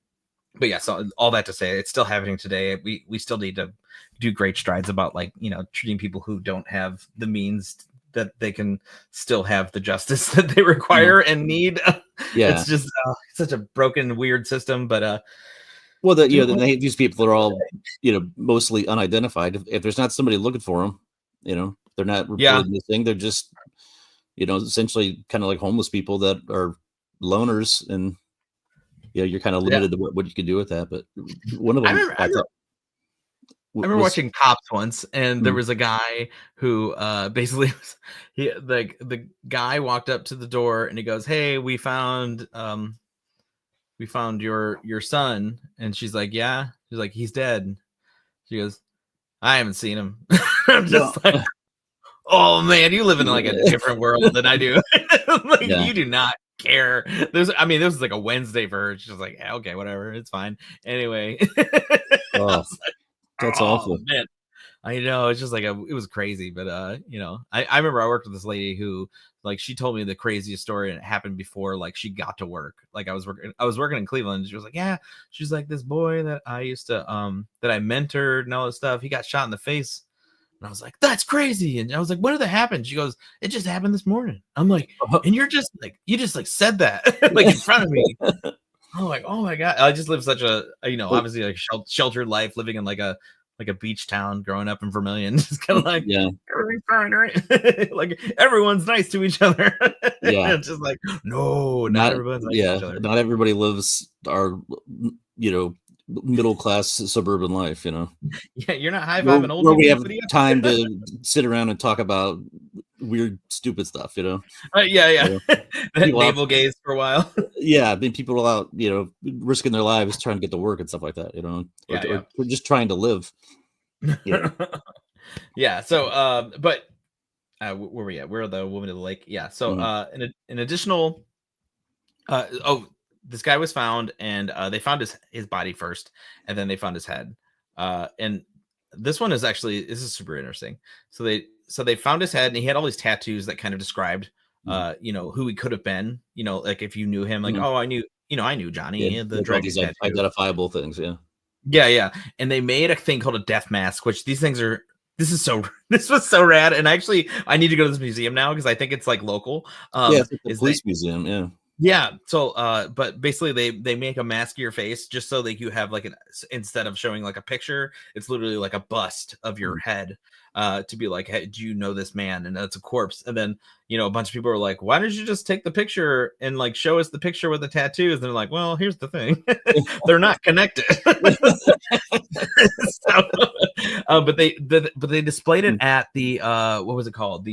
B: yeah, so all that to say, it's still happening today. We still need to do great strides about like, treating people who don't have the means, that they can still have the justice that they require and need. It's just such a broken, weird system. But
C: well, these people are all mostly unidentified. If there's not somebody looking for them, they're not reported missing. They're just essentially kind of like homeless people that are loners, and you're kind of limited to what you can do with that. But one of them,
B: I remember watching Cops once, and there was a guy who basically the guy walked up to the door and he goes, "Hey, we found your son." And she's like, "Yeah." She's like, "He's dead." She goes, "I haven't seen him." I'm just like, oh man, you live in like a different world than I do. You do not care. This was like a Wednesday for her. She's just like, yeah, okay, whatever, it's fine. Anyway.
C: That's awful,
B: man. I know, it's just like it was crazy. But I remember I worked with this lady who, like, she told me the craziest story, and it happened before like she got to work. Like I was working in Cleveland, and she was like, yeah, she's like, this boy that I used to that I mentored and all this stuff, he got shot in the face. And I was like, that's crazy. And I was like, when did that happen? She goes, it just happened this morning. I'm like, and you just said that like in front of me. I'm like, oh my God. I just lived such a, obviously like sheltered life, living in like a beach town, growing up in Vermilion. Just kind of like, everything's fine, right? Like everyone's nice to each other. It's just like, no, not everyone's nice to each other.
C: Not everybody lives our, middle class suburban life.
B: Yeah, you're not high-fiving old
C: where
B: people.
C: we have time to sit around and talk about weird, stupid stuff,
B: Yeah.
C: You know,
B: Navel gaze for a while.
C: Yeah, I mean, people out, risking their lives trying to get to work and stuff like that, or just trying to live.
B: Yeah. So, but where were we at? Where are the woman of the lake? Yeah. So, an additional, this guy was found, and they found his body first, and then they found his head. And this one this is super interesting. So they found his head, and he had all these tattoos that kind of described, who he could have been. Like if you knew him, like, oh, I knew Johnny, the drug tattoo.
C: Identifiable things,
B: yeah. And they made a thing called a death mask, which these things are. This was so rad, and actually, I need to go to this museum now because I think it's like local.
C: It's like the police museum, yeah.
B: Yeah. So, but basically, they make a mask of your face just so that you have like instead of showing like a picture, it's literally like a bust of your head, to be like, hey, do you know this man? And that's a corpse. And then a bunch of people are like, why don't you just take the picture and like show us the picture with the tattoos? And they're like, well, here's the thing, they're not connected. But they displayed it at the what was it called?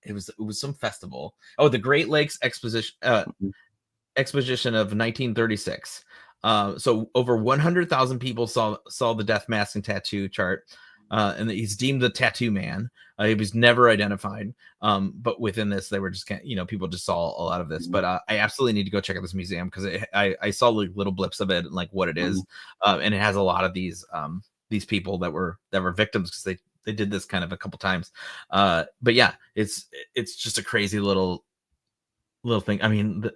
B: It was some festival. Oh, the Great Lakes Exposition Exposition of 1936. So over 100,000 people saw the death mask and tattoo chart, and he's deemed the tattoo man. He was never identified, but within this, they were just people just saw a lot of this. But I absolutely need to go check out this museum because I saw like little blips of it and like what it is, and it has a lot of these people that were victims because they did this kind of a couple times. But yeah, it's just a crazy little thing. I mean,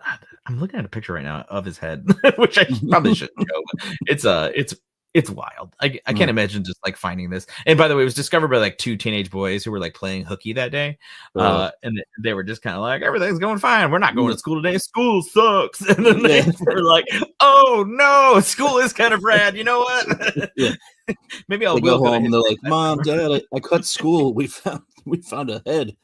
B: I'm looking at a picture right now of his head, which I probably shouldn't show, but it's wild. I can't imagine just like finding this. And by the way, it was discovered by like two teenage boys who were like playing hooky that day. And they were just kind of like, everything's going fine. We're not going to school today. School sucks. And then they were like, oh no, school is kind of rad. You know what? Maybe I'll
C: go home and they're like, Mom, Dad, I cut school. We found a head.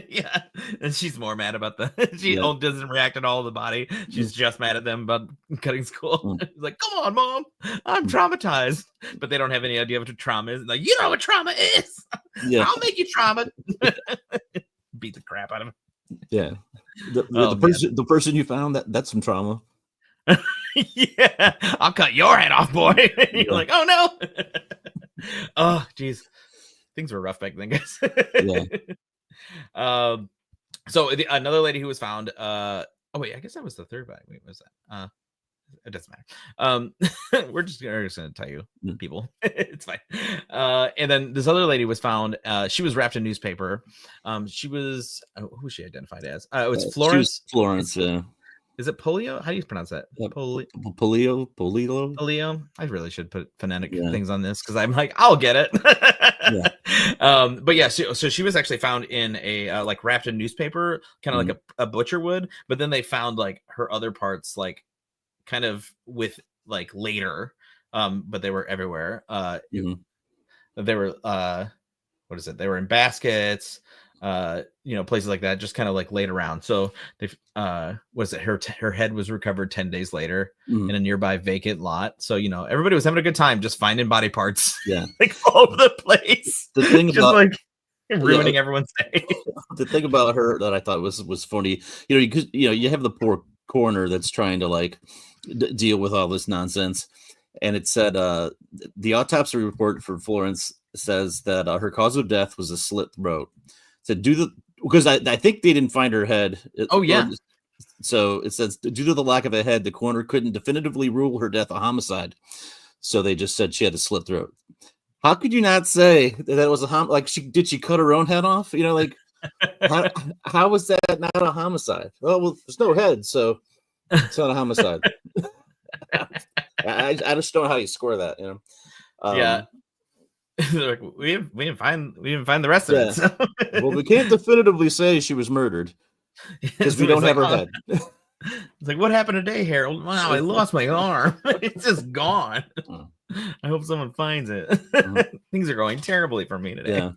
B: Yeah, and she's more mad about doesn't react at all to the body. She's just mad at them about cutting school. She's like, come on, Mom, I'm traumatized. But they don't have any idea what trauma is. Like, you know what trauma is. I'll make you trauma. Beat the crap out of him.
C: Yeah. The person you found, that's some trauma.
B: Yeah, I'll cut your head off, boy. You're like, oh no. Oh, geez. Things were rough back then, guys. So another lady who was found, I guess that was the third bag. Wait, what was that? It doesn't matter. We're just gonna tell you, people. It's fine. And then this other lady was found. She was wrapped in newspaper. She was who was she identified as? It was Florence.
C: Florence. Yeah.
B: Is it polio? How do you pronounce that?
C: Polio.
B: I really should put phonetic things on this because I'm like, I'll get it. But yeah, so she was actually found in a like wrapped in newspaper, kind of like a butcher would. But then they found like her other parts, like kind of with like later, but they were everywhere. They were what is it? They were in baskets. Places like that, just kind of like laid around. So they her head was recovered 10 days later in a nearby vacant lot. So everybody was having a good time just finding body parts, like all over the place.
C: The thing
B: just about like ruining everyone's day.
C: The thing about her that I thought was funny, because you have the poor coroner that's trying to like deal with all this nonsense, and it said the autopsy report for Florence says that her cause of death was a slit throat. Because I think they didn't find her head. So it says due to the lack of a head, the coroner couldn't definitively rule her death a homicide. So they just said she had a slit throat. How could you not say that it was a like did she cut her own head off? Like how was that not a homicide? Well, there's no head, so it's not a homicide. I just don't know how you score that.
B: Like, we didn't find the rest of it. So.
C: Well, we can't definitively say she was murdered because we don't have her head.
B: It's like, what happened today, Harold? Wow, I lost my arm. It's just gone. I hope someone finds it. Things are going terribly for me today.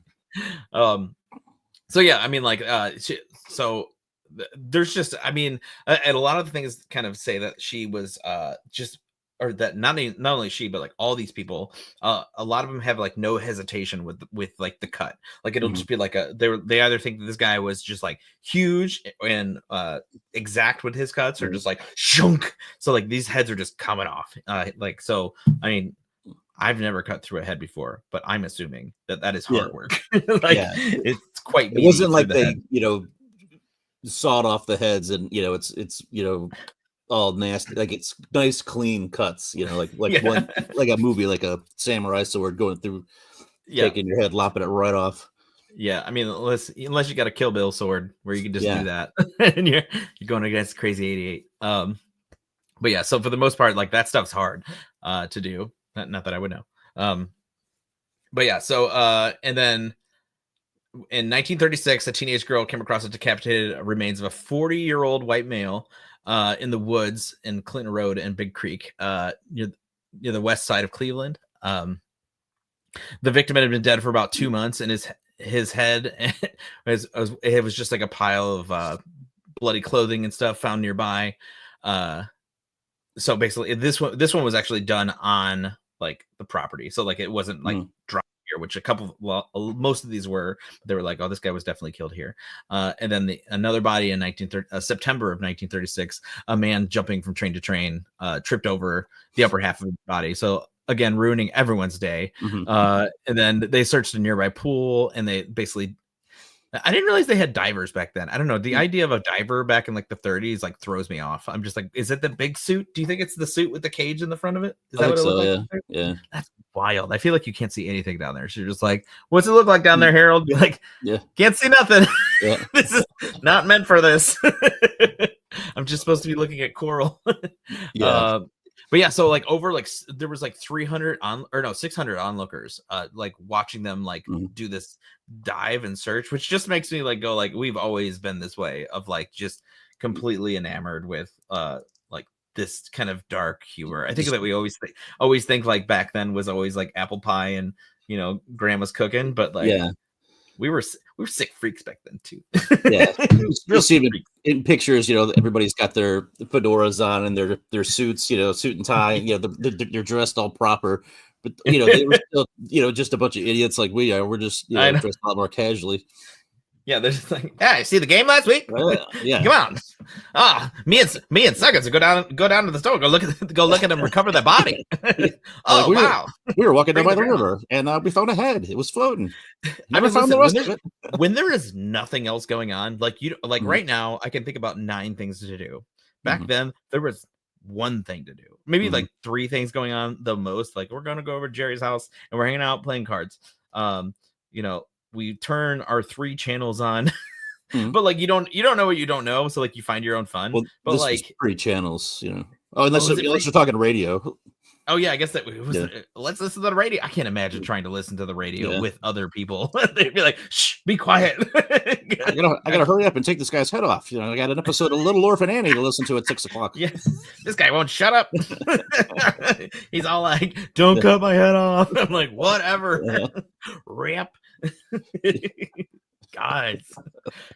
B: So yeah, I mean, like, there's just, I mean, and a lot of the things kind of say that she was just or that not only she, but like all these people, a lot of them have like no hesitation with like the cut. Like it'll just be like they either think that this guy was just like huge and exact with his cuts, or just like shunk. So like these heads are just coming off. Like, so I mean, I've never cut through a head before, but I'm assuming that is hard work. Like it's quite.
C: It wasn't like they sawed off the heads and it's all nasty. Like it's nice clean cuts. One like a movie, like a samurai sword going through, taking your head, lopping it right off.
B: Yeah, I mean, unless you got a Kill Bill sword where you can just do that, and you're going against Crazy 88. But yeah, so for the most part, like that stuff's hard to do. Not that I would know. But yeah, so and then in 1936, a teenage girl came across the decapitated remains of a 40-year-old white male in the woods in Clinton Road and Big Creek, near the west side of Cleveland. The victim had been dead for about 2 months, and his head it was just like a pile of bloody clothing and stuff found nearby. So basically, this one was actually done on like the property, so like it wasn't like dropped here, which most of these were. But they were like, oh, this guy was definitely killed here. And then another body in September of 1936, a man jumping from train to train tripped over the upper half of the body. So again, ruining everyone's day. And then they searched a nearby pool, and they basically. I didn't realize they had divers back then. I don't know. The idea of a diver back in like the 30s like throws me off. I'm just like, is it the big suit? Do you think it's the suit with the cage in the front of it? Is that what it looks like?
C: Yeah.
B: That's wild. I feel like you can't see anything down there. So you're just like, what's it look like down there, Harold? Be like, can't see nothing. This is not meant for this. I'm just supposed to be looking at coral. But yeah, so like over like there was like 600 onlookers like watching them like do this dive and search, which just makes me like go like, we've always been this way of like just completely enamored with like this kind of dark humor. I think that we always think like back then was always like apple pie and grandma's cooking, but like we were sick freaks back then too.
C: Real even in pictures, everybody's got their fedoras on and their suits, suit and tie. They're dressed all proper, but they were still, just a bunch of idiots like we are. We're just dressed a lot more casually.
B: Yeah, they're just like, I see the game last week. Come on. Me and Seconds go down to the store. Go look at them recover their body. Wow.
C: We were walking down by the river and we found a head. It was floating. Never found the rest of it.
B: When there is nothing else going on, like right now, I can think about 9 things to do. Back then, there was one thing to do. Maybe like 3 things going on the most. Like we're gonna go over to Jerry's house and we're hanging out playing cards. We turn our 3 channels on, but like you don't know what you don't know, so like you find your own fun.
C: Well,
B: but
C: this
B: like
C: 3 channels, unless you're talking radio.
B: Oh yeah, I guess that was. Let's listen to the radio. I can't imagine trying to listen to the radio with other people. They'd be like, "Shh, be quiet."
C: I gotta hurry up and take this guy's head off. I got an episode of Little Orphan Annie to listen to at 6 o'clock.
B: Yeah, this guy won't shut up. He's all like, "Don't cut my head off." I'm like, "Whatever." Rip. Guys,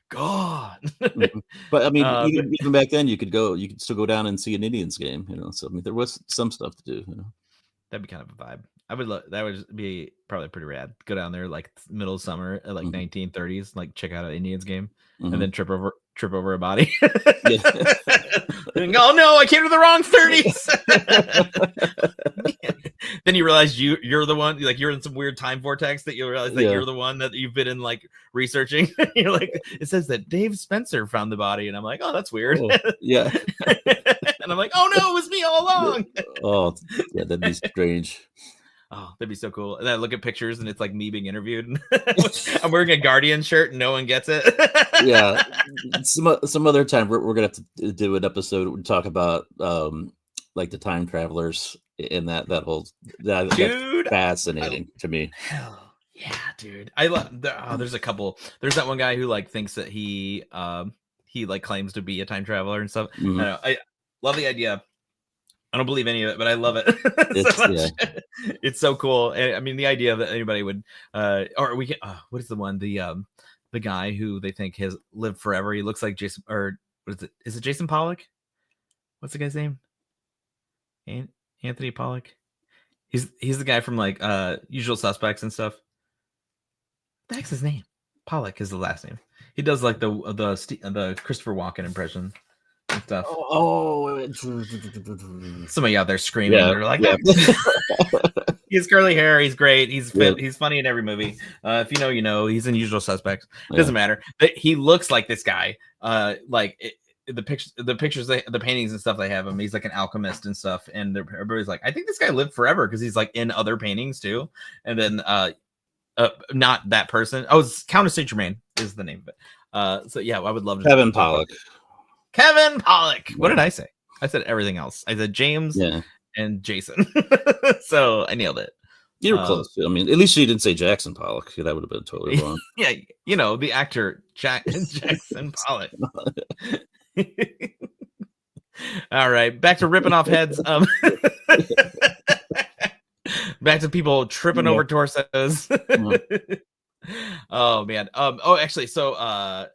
B: God.
C: But I mean, even back then, you could still go down and see an Indians game. So I mean, there was some stuff to do.
B: That'd be kind of a vibe. That would be probably pretty rad. Go down there like middle of summer at like 1930s, like check out an Indians game, and then trip over a body. Oh no, I came to the wrong 30s. Then you realize you're the one, like you're in some weird time vortex that you realize that you're the one that you've been in like researching. You're like, it says that Dave Spencer found the body, and I'm like, oh, that's weird. And I'm like, oh no, it was me all along.
C: Oh yeah, that'd be strange.
B: Oh, that'd be so cool. And then I look at pictures and it's like me being interviewed. I'm wearing a Guardian shirt and no one gets it.
C: Yeah. Some other time we're going to have to do an episode and talk about like the time travelers and that whole that's fascinating to me.
B: Hell yeah, dude. I love there's a couple. There's that one guy who like thinks that he like claims to be a time traveler and stuff. I love the idea. I don't believe any of it, but I love it. It's so cool. I mean, the idea that anybody would, or we can, what is the one? The guy who they think has lived forever. He looks like Jason, or what is it? Is it Jason Pollock? What's the guy's name? Anthony Pollock. He's the guy from like Usual Suspects and stuff. What the heck's his name? Pollock is the last name. He does like the Christopher Walken impression and stuff. Some of you out there screaming.
C: Yeah,
B: They're like,
C: yeah.
B: he has curly hair. He's great. He's fit. He's funny in every movie. If you know, you know. He's in Usual Suspects. It doesn't matter. He looks like this guy. The pictures, the paintings and stuff they have him. He's like an alchemist and stuff. And everybody's like, I think this guy lived forever because he's like in other paintings too. And then not that person. Oh, it's Countess Saint Germain is the name of it. So yeah, I would love to.
C: Kevin Pollock.
B: Kevin Pollock. What did I say? I said everything else. I said James and Jason. So I nailed it.
C: You were close. I mean, at least you didn't say Jackson Pollock. That would have been totally wrong.
B: Yeah, you know, the actor Jackson Pollock. All right, back to ripping off heads. Back to people tripping over torsos. Oh man. Actually, so I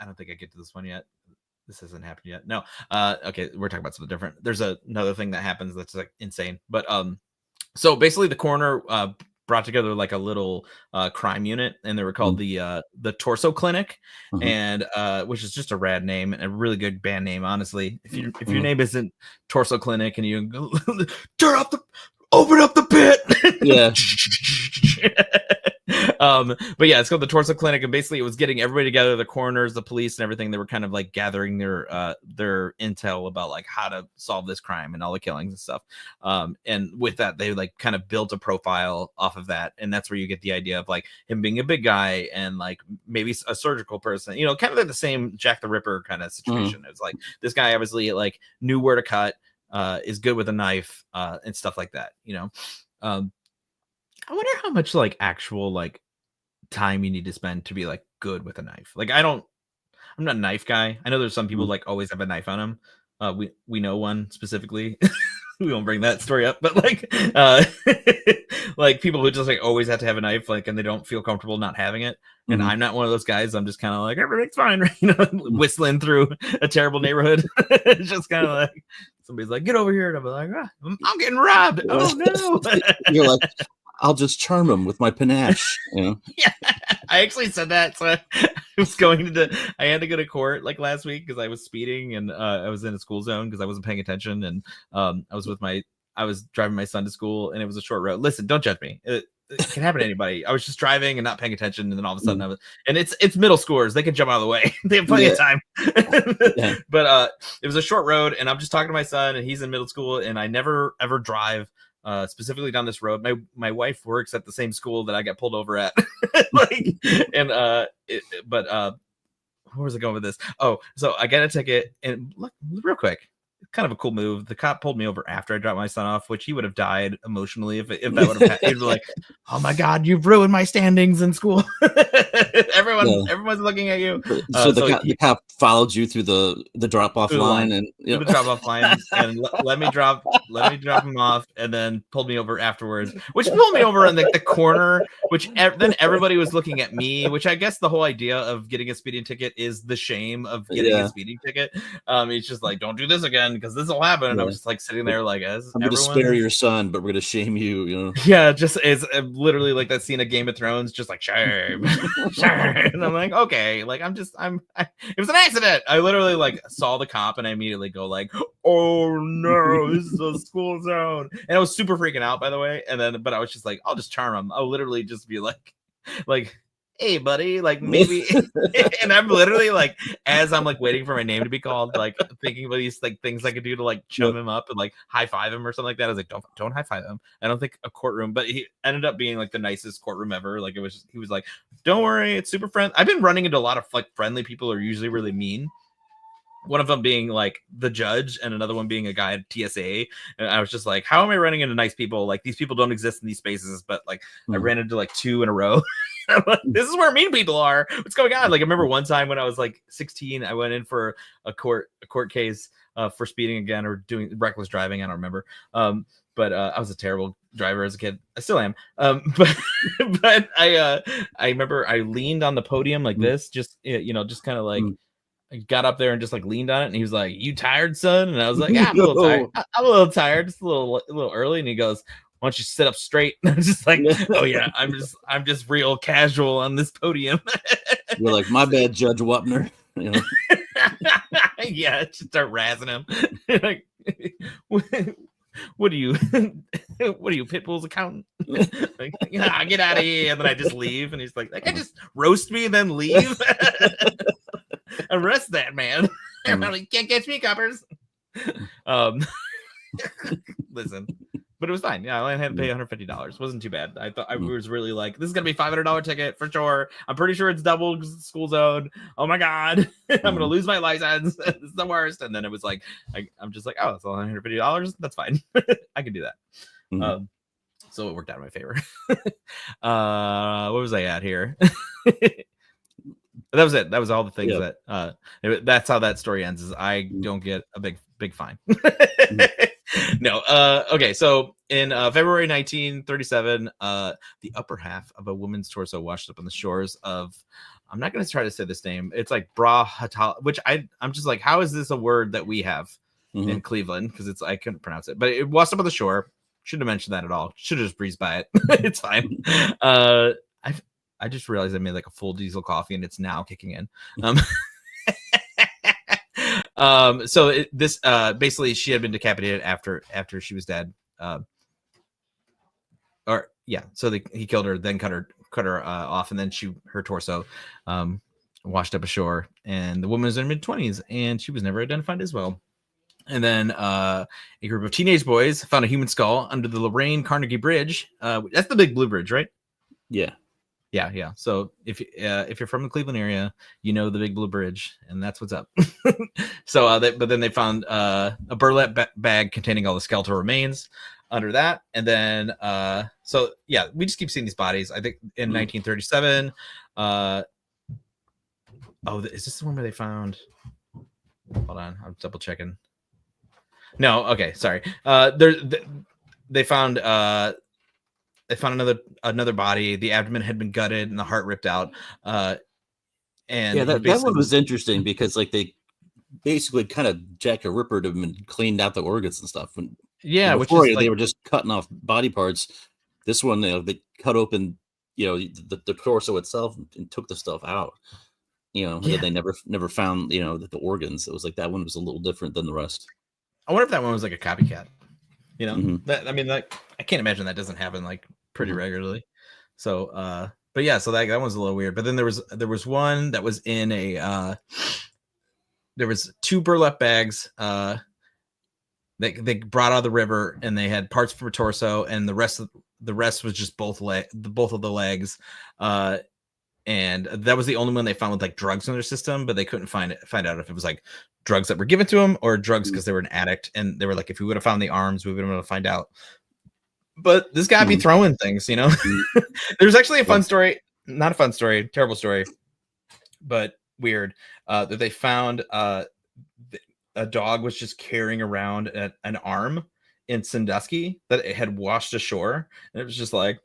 B: don't think I get to this one yet. This hasn't happened yet. No. Okay, we're talking about something different. There's another thing that happens that's like insane. But so basically the coroner brought together like a little crime unit, and they were called the Torso Clinic, and which is just a rad name and a really good band name, honestly. If your name isn't Torso Clinic and you go open up the pit.
C: Yeah.
B: But yeah, it's called the Torso Clinic, and basically it was getting everybody together, the coroners, the police, and everything. They were kind of like gathering their intel about like how to solve this crime and all the killings and stuff. And with that, they like kind of built a profile off of that, and that's where you get the idea of like him being a big guy and like maybe a surgical person, you know, kind of like the same Jack the Ripper kind of situation. It's like this guy obviously like knew where to cut, is good with a knife, and stuff like that, you know. I wonder how much like actual like time you need to spend to be like good with a knife. Like I'm not a knife guy. I know there's some people like always have a knife on them. We know one specifically. We won't bring that story up, but like like people who just like always have to have a knife, like, and they don't feel comfortable not having it. And I'm not one of those guys. I'm just kind of like, everything's fine, right? You know, whistling through a terrible neighborhood. It's just kind of like somebody's like, get over here, and I'm like, I'm getting robbed. Oh no.
C: You're like, I'll just charm him with my panache, you know?
B: Yeah, I actually said that. So I had to go to court like last week because I was speeding, and I was in a school zone because I wasn't paying attention, and I was driving my son to school, and it was a short road. Listen, don't judge me. It can happen to anybody. I was just driving and not paying attention, and then all of a sudden it's middle schoolers. They can jump out of the way. They have plenty of time. But it was a short road, and I'm just talking to my son, and he's in middle school, and I never ever drive specifically down this road. My wife works at the same school that I got pulled over at. Like, and where was I going with this? Oh, so I got a ticket, and look, real quick, kind of a cool move. The cop pulled me over after I dropped my son off, which he would have died emotionally if that would have happened. He'd be like, oh my God, you've ruined my standings in school. Everyone's looking at you.
C: So the cop followed you through the drop-off line and
B: the drop-off line and let me drop him off, and then pulled me over afterwards, which pulled me over in the corner, which then everybody was looking at me, which I guess the whole idea of getting a speeding ticket is the shame of getting a speeding ticket. It's just like, don't do this again because this will happen. And I was just like sitting there like, I'm
C: going to spare your son, but we're going to shame you, you know?
B: Yeah, just it's literally like that scene of Game of Thrones, just like shame. And I'm like, okay, like it was an accident. I literally like saw the cop and I immediately go like, oh no, this is a school zone. And I was super freaking out, by the way. And then, but I was just like, I'll just charm him. I'll literally just be like, hey buddy, like maybe. And I'm literally like, as I'm like waiting for my name to be called, like thinking about these like things I could do to like chum him up and like high five him or something like that. I was like, don't high five him. I don't think a courtroom, but he ended up being like the nicest courtroom ever. Like he was like, don't worry, it's super friendly. I've been running into a lot of like friendly people who are usually really mean. One of them being like the judge and another one being a guy at TSA. And I was just like, how am I running into nice people? Like these people don't exist in these spaces, but like I ran into like 2 in a row. Like, this is where mean people are. What's going on? Like I remember one time when I was like 16, I went in for a court case for speeding again or doing reckless driving. I don't remember. But I was a terrible driver as a kid. I still am. But I remember I leaned on the podium like this, just, you know, just kind of like, got up there and just like leaned on it, and he was like, "You tired, son?" And I was like, "Yeah, I'm a little tired. I'm a little tired. It's a little early." And he goes, "Why don't you sit up straight?" And I was just like, "Oh yeah, I'm just real casual on this podium."
C: You're like, "My bad, Judge Wapner." You know?
B: Yeah, just start razzing him. Like, what are you? What are you, Pitbull's accountant? Like, yeah, get out of here. And then I just leave, and he's like, "I just roast me and then leave." Arrest that man. I'm like, "Can't catch me, coppers." Listen, but it was fine. Yeah, I only had to pay $150. Wasn't too bad. I thought I was really like, this is gonna be $500 ticket for sure. I'm pretty sure it's double because it's school zone. Oh my god, I'm gonna lose my license. It's the worst. And then it was like, I'm just like, oh, it's only $150. That's fine. I can do that. So it worked out in my favor. What was I at here? That was it. That was all the things that that's how that story ends, is I don't get a big fine. No. Okay. So in February 1937, the upper half of a woman's torso washed up on the shores of, I'm not going to try to say this name. It's like Brahata, which I'm just like, how is this a word that we have in Cleveland? Because I couldn't pronounce it, but it washed up on the shore. Shouldn't have mentioned that at all. Should have just breezed by it. It's fine. I just realized I made like a full diesel coffee, and it's now kicking in. So this basically, she had been decapitated after she was dead. So he killed her, then cut her off, and then her torso washed up ashore. And the woman was in her mid-20s, and she was never identified as well. And then a group of teenage boys found a human skull under the Lorraine Carnegie Bridge. That's the Big Blue Bridge, right?
C: Yeah.
B: Yeah. So if you're from the Cleveland area, you know the Big Blue Bridge, and that's what's up. So, but then they found a burlap bag containing all the skeletal remains under that, and then we just keep seeing these bodies. I think in 1937. Is this the one where they found? Hold on, I'm double checking. No, okay, sorry. They found. They found another body. The abdomen had been gutted and the heart ripped out. And
C: that one was interesting because like they basically kind of Jack the Rippered him and cleaned out the organs and stuff. Before they were just cutting off body parts. This one, they cut open, the torso itself and took the stuff out. That they never found, the organs. It was like that one was a little different than the rest.
B: I wonder if that one was like a copycat. I can't imagine that doesn't happen like pretty regularly. So, but yeah, so that one's a little weird. But then there was one that was in there was 2 burlap bags they brought out of the river, and they had parts from a torso, and the rest was just both of the legs. And that was the only one they found with like drugs in their system, but they couldn't find out if it was like drugs that were given to him or drugs because they were an addict. And they were like, if we would have found the arms, we would have been able to find out. But this guy be throwing things, There's actually a fun story, not a fun story, terrible story, but weird. That they found a dog was just carrying around an arm in Sandusky that it had washed ashore, and it was just like,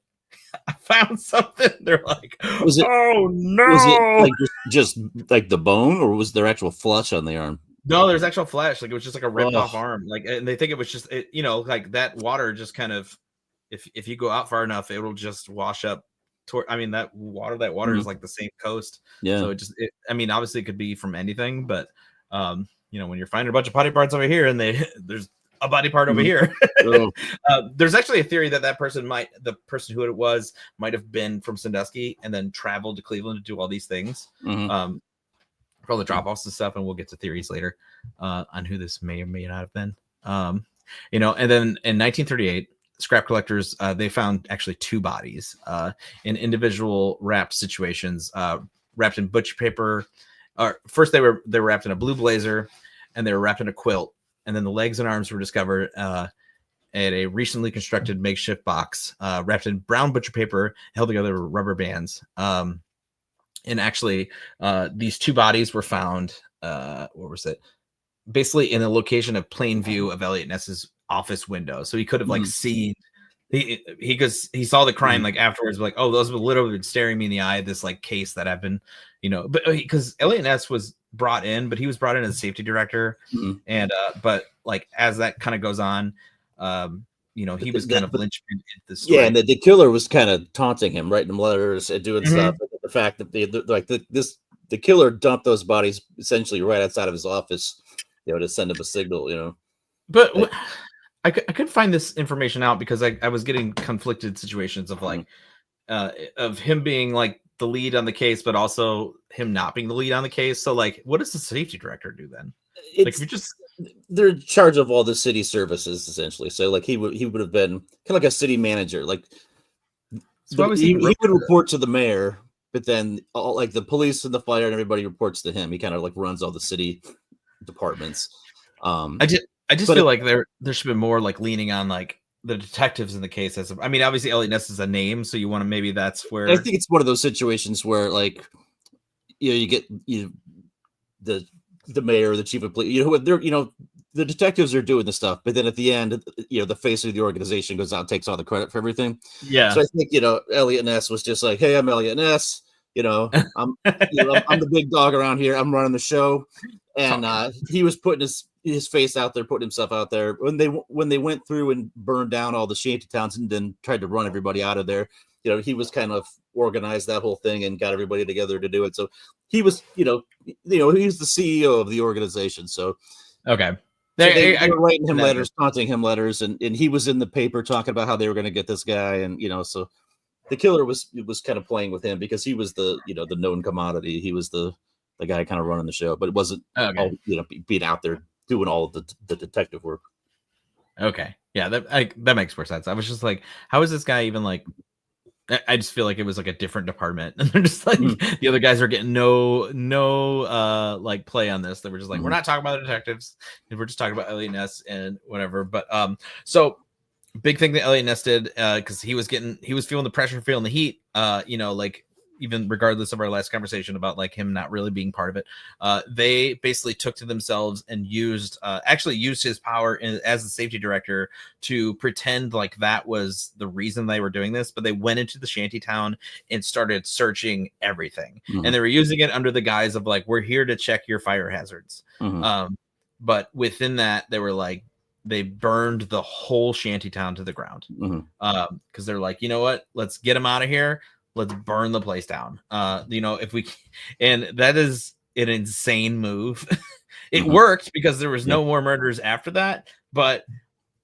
B: I found something. They're like, oh no!
C: Was it like just like the bone, or was there actual flesh on the arm?
B: No, there's actual flesh. Like it was just like a ripped off arm. Like, and they think it was just like that water just kind of, if you go out far enough, it'll just wash up. That water is like the same coast. Yeah. So obviously it could be from anything, but when you're finding a bunch of body parts over here, and there's a body part over here. There's actually a theory that the person who it was might have been from Sandusky and then traveled to Cleveland to do all these things, for all the drop-offs and stuff. And we'll get to theories later on who this may or may not have been. And then in 1938, scrap collectors, they found actually 2 bodies in individual wrapped situations, wrapped in butcher paper. First they were wrapped in a blue blazer, and they were wrapped in a quilt. And then the legs and arms were discovered at a recently constructed makeshift box, wrapped in brown butcher paper, held together with rubber bands. And actually, these 2 bodies were found. Where was it? Basically, in the location of plain view of Elliot Ness's office window. So he could have seen. He saw the crime like afterwards, like, oh, those were literally staring me in the eye. This like case that I've been, but because Elliot Ness was brought in, but he was brought in as safety director. And but like as that kind of goes on, he was kind of linchpin in this story.
C: Yeah, and the killer was kind of taunting him, writing him letters and doing stuff. The fact that the killer dumped those bodies essentially right outside of his office, to send him a signal,
B: But I couldn't find this information out because I was getting conflicted situations of like of him being like the lead on the case, but also him not being the lead on the case. So like, what does the safety director do then?
C: They're in charge of all the city services essentially. So like he would have been kind of like a city manager. Like he would report to the mayor, but then all like the police and the fire and everybody reports to him. He kind of like runs all the city departments.
B: I just feel like there should be more like leaning on like the detectives in the case. Obviously Elliot Ness is a name, so you want to maybe that's where
C: I think it's one of those situations where like you get the mayor, the chief of police, the detectives are doing the stuff, but then at the end, the face of the organization goes out and takes all the credit for everything.
B: Yeah.
C: So I think Elliot Ness was just like, hey, I'm Elliot Ness. I'm the big dog around here. I'm running the show, and he was putting his face out there, putting himself out there. When they went through and burned down all the shanty towns and then tried to run everybody out of there, he was kind of organized that whole thing and got everybody together to do it. So he was, he's the CEO of the organization. So
B: okay.
C: They were writing him letters, taunting him letters, and he was in the paper talking about how they were going to get this guy, and so the killer was kind of playing with him because he was the the known commodity. He was the guy kind of running the show, but it wasn't all, being out there doing all of the detective work.
B: Okay, yeah, that makes more sense. I was just like, how is this guy even like? I just feel like it was like a different department, and they're just like the other guys are getting no like play on this. They were just like, we're not talking about the detectives, and we're just talking about Elliot Ness and whatever. But so big thing that Elliot Ness did because he was feeling the pressure, feeling the heat. Like even regardless of our last conversation about like him not really being part of it, they basically took to themselves and used his power as the safety director to pretend like that was the reason they were doing this. But they went into the shanty town and started searching everything, and they were using it under the guise of like, we're here to check your fire hazards. But within that, they were like, they burned the whole shanty town to the ground because they're like, you know what, let's get him out of here. Let's burn the place down. If we, and that is an insane move. It worked because there was no more murders after that. But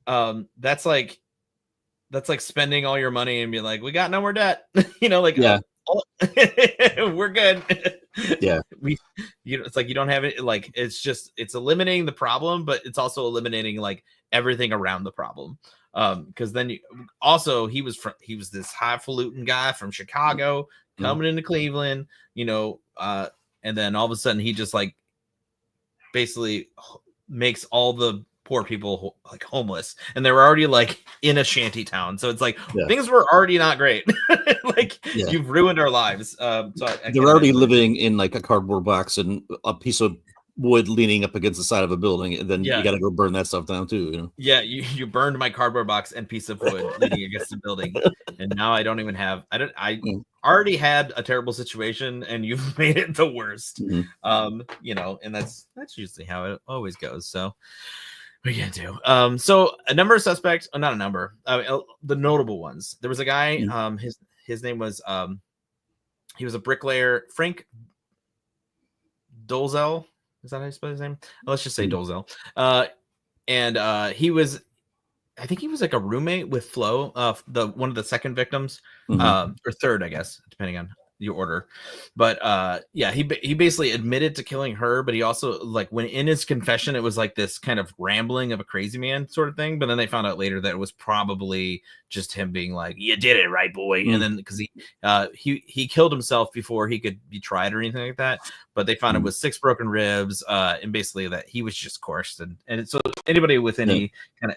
B: that's like spending all your money and being like, we got no more debt. We're good.
C: Yeah.
B: It's like you don't have it. Like it's eliminating the problem, but it's also eliminating like everything around the problem. Because then he was this highfalutin guy from Chicago coming into Cleveland, and then all of a sudden he just like basically makes all the poor people like homeless, and they were already like in a shanty town. So it's like things were already not great. You've ruined our lives. So
C: they're already living in like a cardboard box and a piece of wood leaning up against the side of a building, and then you got to go burn that stuff down too.
B: Yeah, you burned my cardboard box and piece of wood leaning against the building, and now I don't even have. I already had a terrible situation, and you've made it the worst. And that's usually how it always goes. So what are you gonna do? So a number of suspects, not a number, the notable ones. There was a guy. His name was he was a bricklayer, Frank Dolezal. Is that how you spell his name? Let's just say Dolezal. And he was, I think he was like a roommate with Flo, one of the second victims, or third, I guess, depending on your order. But he basically admitted to killing her, but he also like when in his confession, it was like this kind of rambling of a crazy man sort of thing. But then they found out later that it was probably just him being like, "You did it, right, boy." And then because he killed himself before he could be tried or anything like that. But they found it with 6 broken ribs, and basically that he was just coerced. And so anybody with any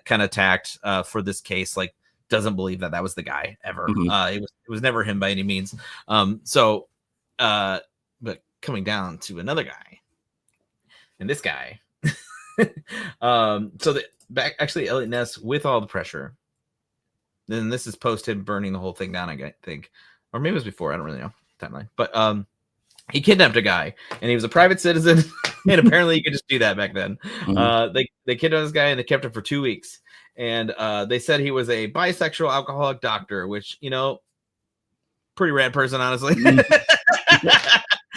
B: kind of tact for this case, like, doesn't believe that was the guy ever. It was never him by any means. But coming down to another guy, and this guy, actually Elliot Ness with all the pressure. Then this is post him burning the whole thing down, I think, or maybe it was before. I don't really know timeline, but he kidnapped a guy, and he was a private citizen, and apparently you could just do that back then. They kidnapped this guy, and they kept him for 2 weeks, and they said he was a bisexual alcoholic doctor, which, you know, pretty rad person, honestly.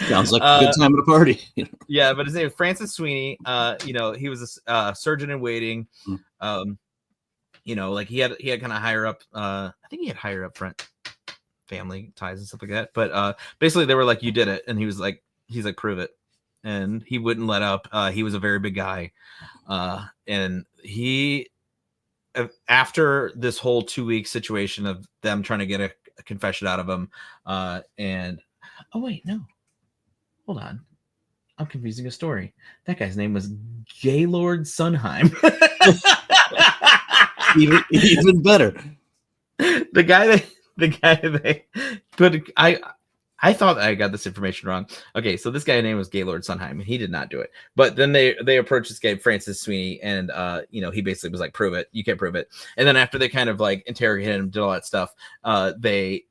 C: Sounds like a good time at a party.
B: Yeah, but his name is Francis Sweeney. You know, he was a surgeon in waiting. You know, like he had kind of higher up. I think he had higher up front family ties and stuff like that. But basically, they were like, "You did it," and he's like, "Prove it," and he wouldn't let up. He was a very big guy, and he, after this whole 2-week situation of them trying to get a confession out of him, and oh wait, no. Hold on. I'm confusing a story. That guy's name was Gaylord Sunheim.
C: even better.
B: The guy they put. I thought I got this information wrong. Okay, so this guy's name was Gaylord Sunheim, and he did not do it. But then they approached this guy Francis Sweeney, and you know, he basically was like, "Prove it. You can't prove it." And then after they kind of like interrogated him, did all that stuff,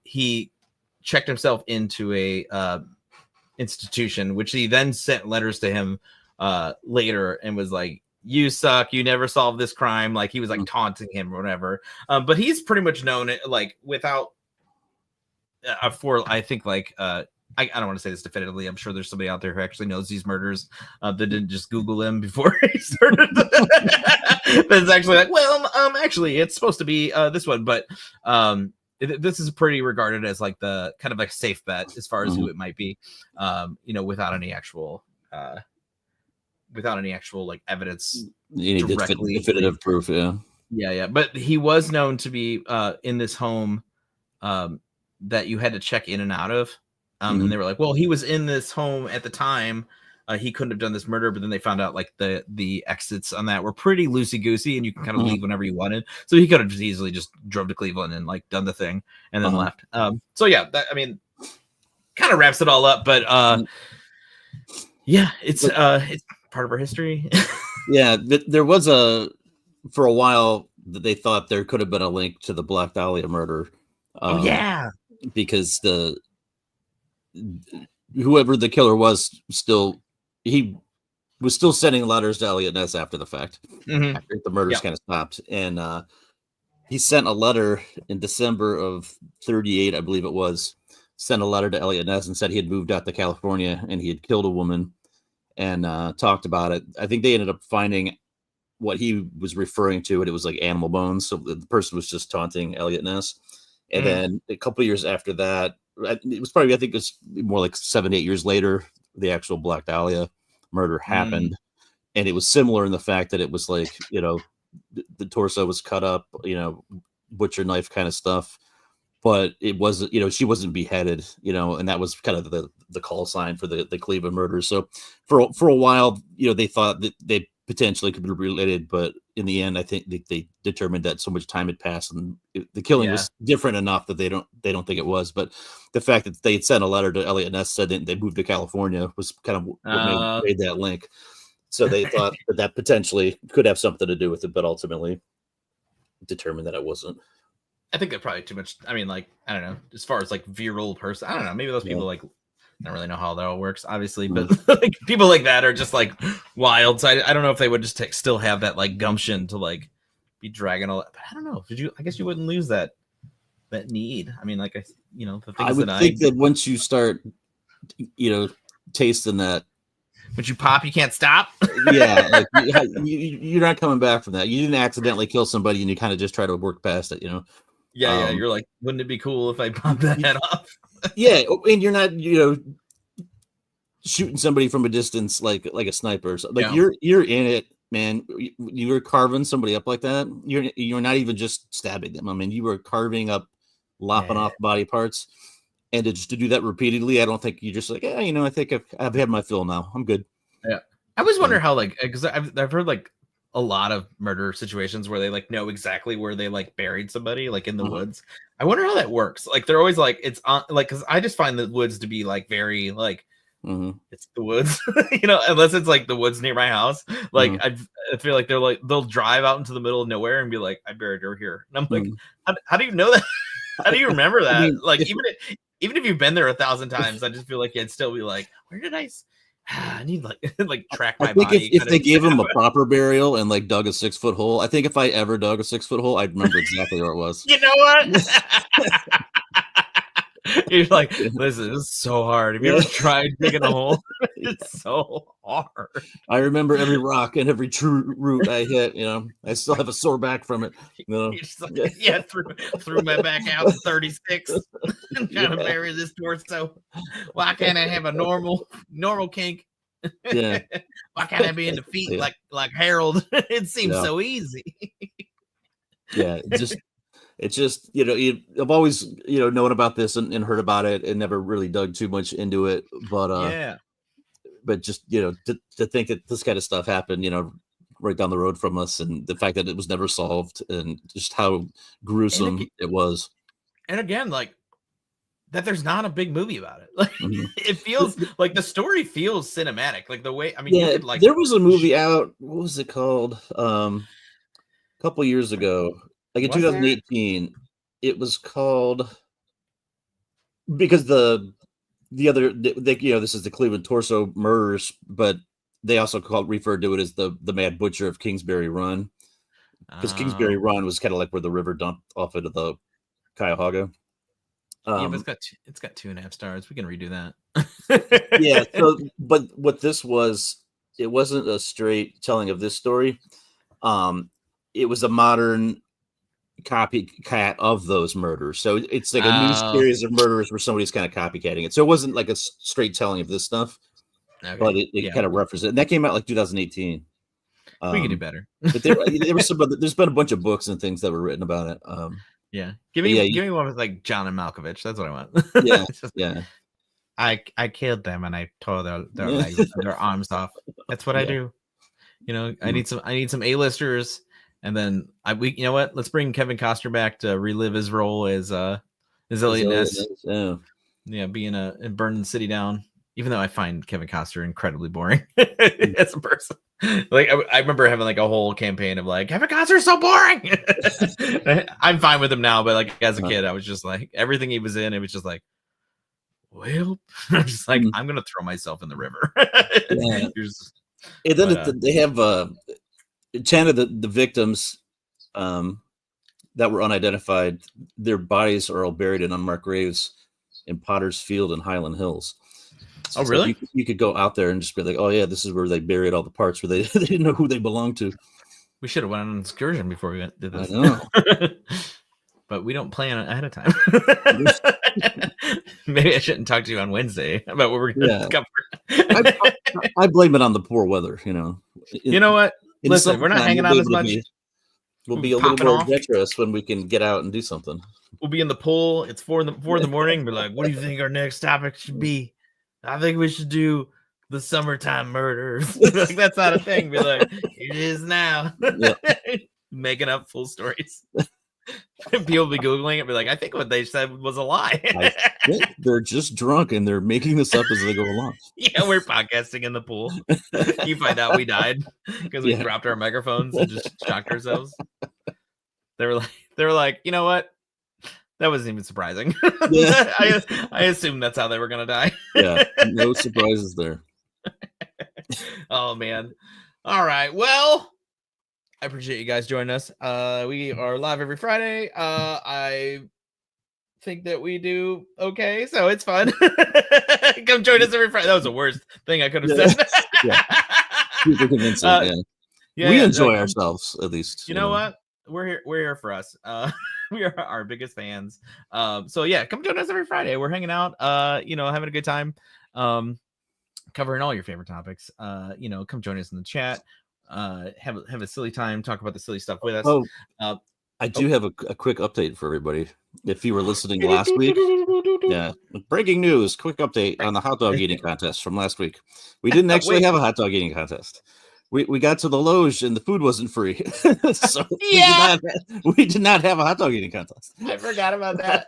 B: he checked himself into a institution, which he then sent letters to him later and was like, "You suck, you never solved this crime." Like he was like taunting him or whatever. But he's pretty much known like without for, I think, like I don't want to say this definitively. I'm sure there's somebody out there who actually knows these murders that didn't just Google him before he started. That's actually like, well, actually it's supposed to be this one, but this is pretty regarded as like the kind of like safe bet as far as who it might be, you know, without any actual like evidence.
C: You need directly definitive proof.
B: Yeah. But he was known to be in this home that you had to check in and out of. And they were like, well, he was in this home at the time. He couldn't have done this murder, but then they found out like the exits on that were pretty loosey goosey, and you can kind of leave whenever you wanted. So he could have just easily just drove to Cleveland and like done the thing and then left. So yeah, that, I mean, kind of wraps it all up. But yeah, it's part of our history.
C: Yeah, there was for a while that they thought there could have been a link to the Black Dahlia murder. Because whoever the killer was he was still sending letters to Elliot Ness after the fact, after the murders kind of stopped. And he sent a letter in December of 1938, I believe it was, sent a letter to Elliot Ness and said he had moved out to California and he had killed a woman, and talked about it. I think they ended up finding what he was referring to, and it was like animal bones. So the person was just taunting Elliot Ness. And then a couple of years after that, it was probably, I think it was more like 7-8 years later, the actual Black Dahlia murder happened. And it was similar in the fact that it was like, you know, the torso was cut up, you know, butcher knife kind of stuff. But it wasn't, you know, she wasn't beheaded, you know, and that was kind of the call sign for the Cleveland murders. So for a while, you know, they thought that they potentially could be related, but in the end, I think they determined that so much time had passed and the killing was different enough that they don't think it was. But the fact that they had sent a letter to Elliot Ness said that they moved to California was kind of what made that link. So they thought that potentially could have something to do with it, but ultimately determined that it wasn't.
B: I think they're probably too much. I mean, like, I don't know, as far as like virile person, I don't know, maybe those people like don't really know how that all works, obviously, but like people like that are just like wild. So I don't know if they would just still have that like gumption to like be dragging all that. But I don't know. I guess you wouldn't lose that need. I mean, like, the things
C: I would think that once you start, you know, tasting that,
B: but you pop, you can't stop.
C: Yeah, like, you're not coming back from that. You didn't accidentally kill somebody, and you kind of just try to work past it, you know.
B: Yeah, you're like, wouldn't it be cool if I popped that head off?
C: Yeah, and you're not, you know, shooting somebody from a distance like a sniper. Like you're in it, man. You were carving somebody up like that. You're not even just stabbing them. I mean, you were carving up, lopping off body parts, and to do that repeatedly, I don't think you're just like, you know, I think I've had my fill now. I'm good.
B: Yeah, I always wonder how, like, because I've heard like a lot of murder situations where they like know exactly where they like buried somebody, like in the woods. I wonder how that works. Like they're always like, it's on, like, because I just find the woods to be like very like it's the woods, you know, unless it's like the woods near my house. Like I feel like they'll drive out into the middle of nowhere and be like, I buried her here, and I'm like, how do you know that? How do you remember that? I mean, like even if you've been there 1,000 times, I just feel like you'd still be like, where did I need like track my body.
C: I think if they gave him a proper burial and like dug a 6-foot hole, I think if I ever dug a 6-foot hole, I'd remember exactly where it was.
B: You know what? You're like, listen, this is so hard. Have you ever tried digging a hole? It's so hard.
C: I remember every rock and every true root I hit. I still have a sore back from it.
B: Threw my back out at 36. I'm trying to bury this torso. Why can't I have a normal kink?
C: Yeah.
B: Why can't I be in the feet like Harold? It seems so easy.
C: Yeah, it's just I've always known about this and heard about it and never really dug too much into it, but just to think that this kind of stuff happened right down the road from us, and the fact that it was never solved, and just how gruesome it was.
B: And again, like that there's not a big movie about it. Like it feels like the story feels cinematic, like the way
C: there was a movie out, what was it called, a couple years ago, like in 2018. It was called, because the other this is the Cleveland Torso Murders, but they also referred to it as the Mad Butcher of Kingsbury Run, because Kingsbury Run was kind of like where the river dumped off into the Cuyahoga.
B: But it's got 2.5 stars. We can redo that.
C: Yeah. So, but what this was, it wasn't a straight telling of this story. It was a modern copycat of those murders. So it's like a new series of murders where somebody's kind of copycatting it. So it wasn't like a straight telling of this stuff, but it kind of referenced it. And that came out like 2018.
B: We can do better.
C: But there was there's been a bunch of books and things that were written about it.
B: Give me one with like John and Malkovich. That's what I want.
C: Yeah.
B: I killed them and I tore their arms off. That's what I do. I need some A-listers, and then you know what? Let's bring Kevin Costner back to relive his role as Elliot Ness. Being and burning the city down. Even though I find Kevin Costner incredibly boring as a person. Like I remember having like a whole campaign of like, Kevin Costner's so boring. I'm fine with him now, but like as a kid, I was just like, everything he was in, it was just like, well, I'm just like, I'm gonna throw myself in the river.
C: And then they have 10 of the victims that were unidentified. Their bodies are all buried in unmarked graves in Potter's Field and Highland Hills.
B: Oh, really?
C: You could go out there and just be like, oh yeah, this is where they buried all the parts where they didn't know who they belonged to.
B: We should have went on an excursion before we did this.
C: I know.
B: But we don't plan ahead of time. Maybe I shouldn't talk to you on Wednesday about what we're going to cover.
C: I blame it on the poor weather,
B: You know what? Listen, we're not hanging out as much.
C: We'll be a little more adventurous when we can get out and do something.
B: We'll be in the pool. It's 4 in the morning. Be like, what do you think our next topic should be? I think we should do the summertime murders. Like, that's not a thing. Be like, it is now. Making up full stories. People be Googling it, be like, I think what they said was a lie.
C: They're just drunk and they're making this up as they go along.
B: Yeah, we're podcasting in the pool. You find out we died because we dropped our microphones and just shocked ourselves. They were like, you know what? That wasn't even surprising.
C: Yeah.
B: I assumed that's how they were gonna die.
C: Yeah, no surprises there.
B: Oh man. All right. Well, I appreciate you guys joining us. We are live every Friday. I think that we do okay, so it's fun. Come join us every Friday. That was the worst thing I could have said.
C: Super convincing. We enjoy ourselves, at least.
B: You know what? We're here for us. We are our biggest fans. So yeah, come join us every Friday. We're hanging out, having a good time, covering all your favorite topics. Come join us in the chat. Have a silly time, talk about the silly stuff with us.
C: I do have a quick update for everybody. If you were listening last week, breaking news, quick update on the hot dog eating contest from last week. We didn't actually have a hot dog eating contest. We got to the Loge and the food wasn't free. So we did not have a hot dog eating contest.
B: I forgot about that.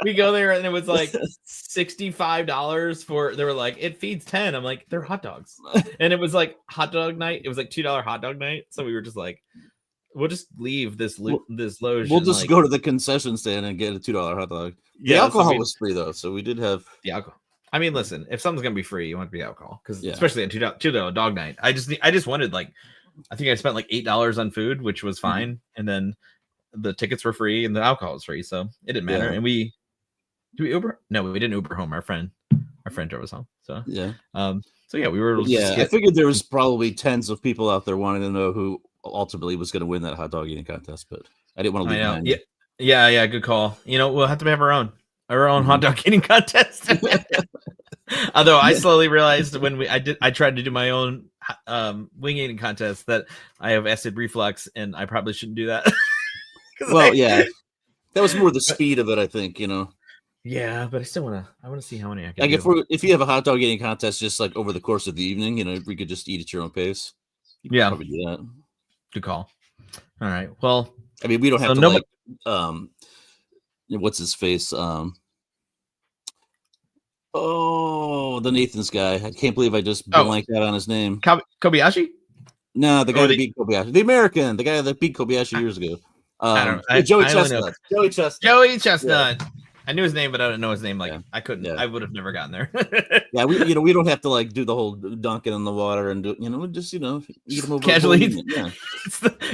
B: We go there and it was like $65 for, they were like, it feeds 10. I'm like, they're hot dogs. And it was like hot dog night. It was like $2 hot dog night. So we were just like, We'll just leave this loge.
C: We'll just go to the concession stand and get a $2 hot dog. The alcohol was free though, so we did have
B: the alcohol. I mean, listen, if something's gonna be free, you want to be alcohol, because especially at $2 dog night. I just wanted, like, I think I spent like $8 on food, which was fine, and then the tickets were free and the alcohol was free, so it didn't matter. And did we Uber? No, we didn't Uber home. Our friend drove us home. So so we were.
C: I figured there was probably tens of people out there wanting to know who ultimately was going to win that hot dog eating contest, but I didn't want to leave mine.
B: Yeah, good call. We'll have to have our own hot dog eating contest. Although I slowly realized when I tried to do my own wing eating contest that I have acid reflux and I probably shouldn't do that.
C: Well, that was more the speed of it, I think.
B: Yeah, but I still want to see how many I can.
C: Like if you have a hot dog eating contest, just like over the course of the evening, we could just eat at your own pace. You could probably do that.
B: Good call. All right. Well,
C: I mean, we don't have to what's his face? The Nathan's guy. I can't believe I just blanked out on his name.
B: Kobayashi?
C: No, the guy that beat Kobayashi. The American, the guy that beat Kobayashi years ago. Joey Chestnut.
B: Joey Chestnut. I knew his name, but I didn't know his name. I couldn't. I would have never gotten there.
C: We don't have to like do the whole dunking in the water and do just eat them over
B: casually.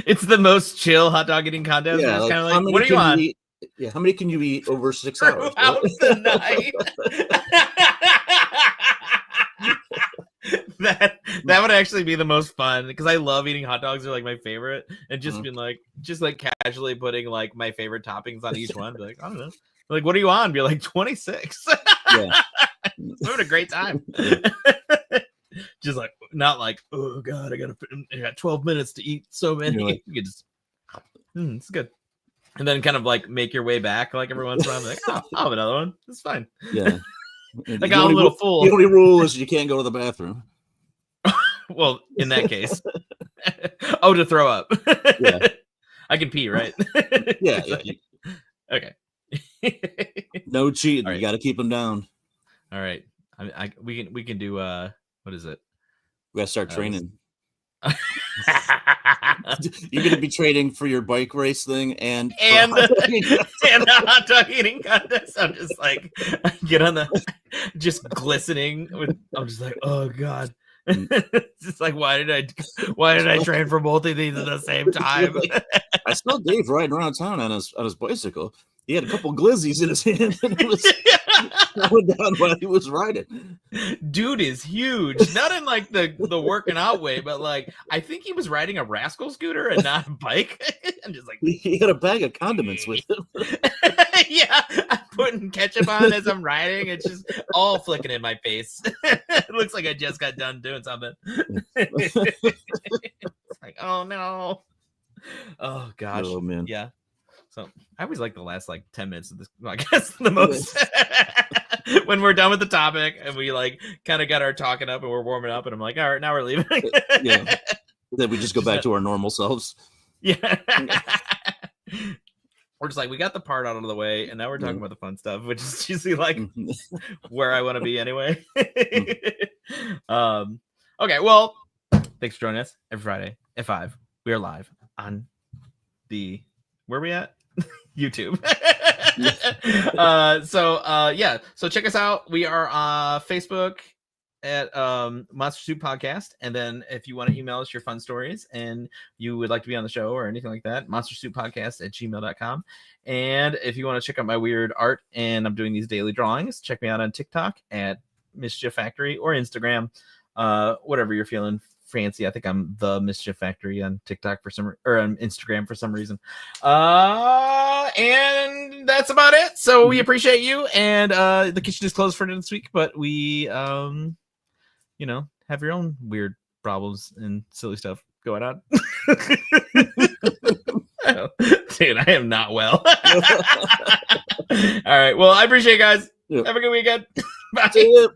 B: It's the most chill hot dog eating contest.
C: Yeah,
B: it's kind of like, what are you on?
C: How many can you eat over 6 hours?
B: Throughout the night. That would actually be the most fun, because I love eating hot dogs. They're like my favorite, and just being like casually putting like my favorite toppings on each one. Be like, I don't know. Like, what are you on? Be like 26. We're having a great time. Just like, not like, oh god, I got 12 minutes to eat so many. Like, you just, it's good. And then kind of like make your way back like every once in a while. Like, I'll have another one. It's fine.
C: Yeah.
B: I got a little full.
C: The only rule is you can't go to the bathroom.
B: Well, in that case. To throw up.
C: Yeah.
B: I can pee, right?
C: Yeah.
B: Okay.
C: No cheating.
B: Right.
C: You got to keep them down.
B: All right. We can do what is it?
C: We got to start training. You're going to be training for your bike race thing and
B: the hot dog eating contest. I'm just like, I get on just glistening with. I'm just like, oh god. It's just like, why did I train for both of these at the same time?
C: I saw Dave riding around town on his bicycle. He had a couple glizzies in his hand and it was going down while he was riding.
B: Dude is huge. Not in like the working out way, but like I think he was riding a rascal scooter and not a bike. I'm just like,
C: he had a bag of condiments with him.
B: Yeah, I'm putting ketchup on as I'm riding. It's just all flicking in my face. It looks like I just got done doing something. It's like, oh no. Oh gosh.
C: Oh man.
B: Yeah. So I always like the last like 10 minutes of this podcast the most. When we're done with the topic and we like kind of got our talking up and we're warming up and I'm like, all right, now we're leaving.
C: Yeah. Then we just go back to our normal selves.
B: Yeah. We're just like, we got the part out of the way and now we're talking about the fun stuff, which is usually like where I want to be anyway. Okay, well, thanks for joining us every Friday at 5. We are live on where are we at? YouTube. So check us out. We are on Facebook at Monster Soup Podcast, and then if you want to email us your fun stories and you would like to be on the show or anything like that, monstersouppodcast@gmail.com. And if you want to check out my weird art and I'm doing these daily drawings, check me out on TikTok at Mischief Factory or Instagram, whatever you're feeling fancy. I think I'm the Mischief Factory on TikTok or on Instagram for some reason. And that's about it. So we appreciate you. And the kitchen is closed for this week, but we have your own weird problems and silly stuff going on. Dude, I am not well. All right. Well, I appreciate you guys. Yep. Have a good weekend. Bye.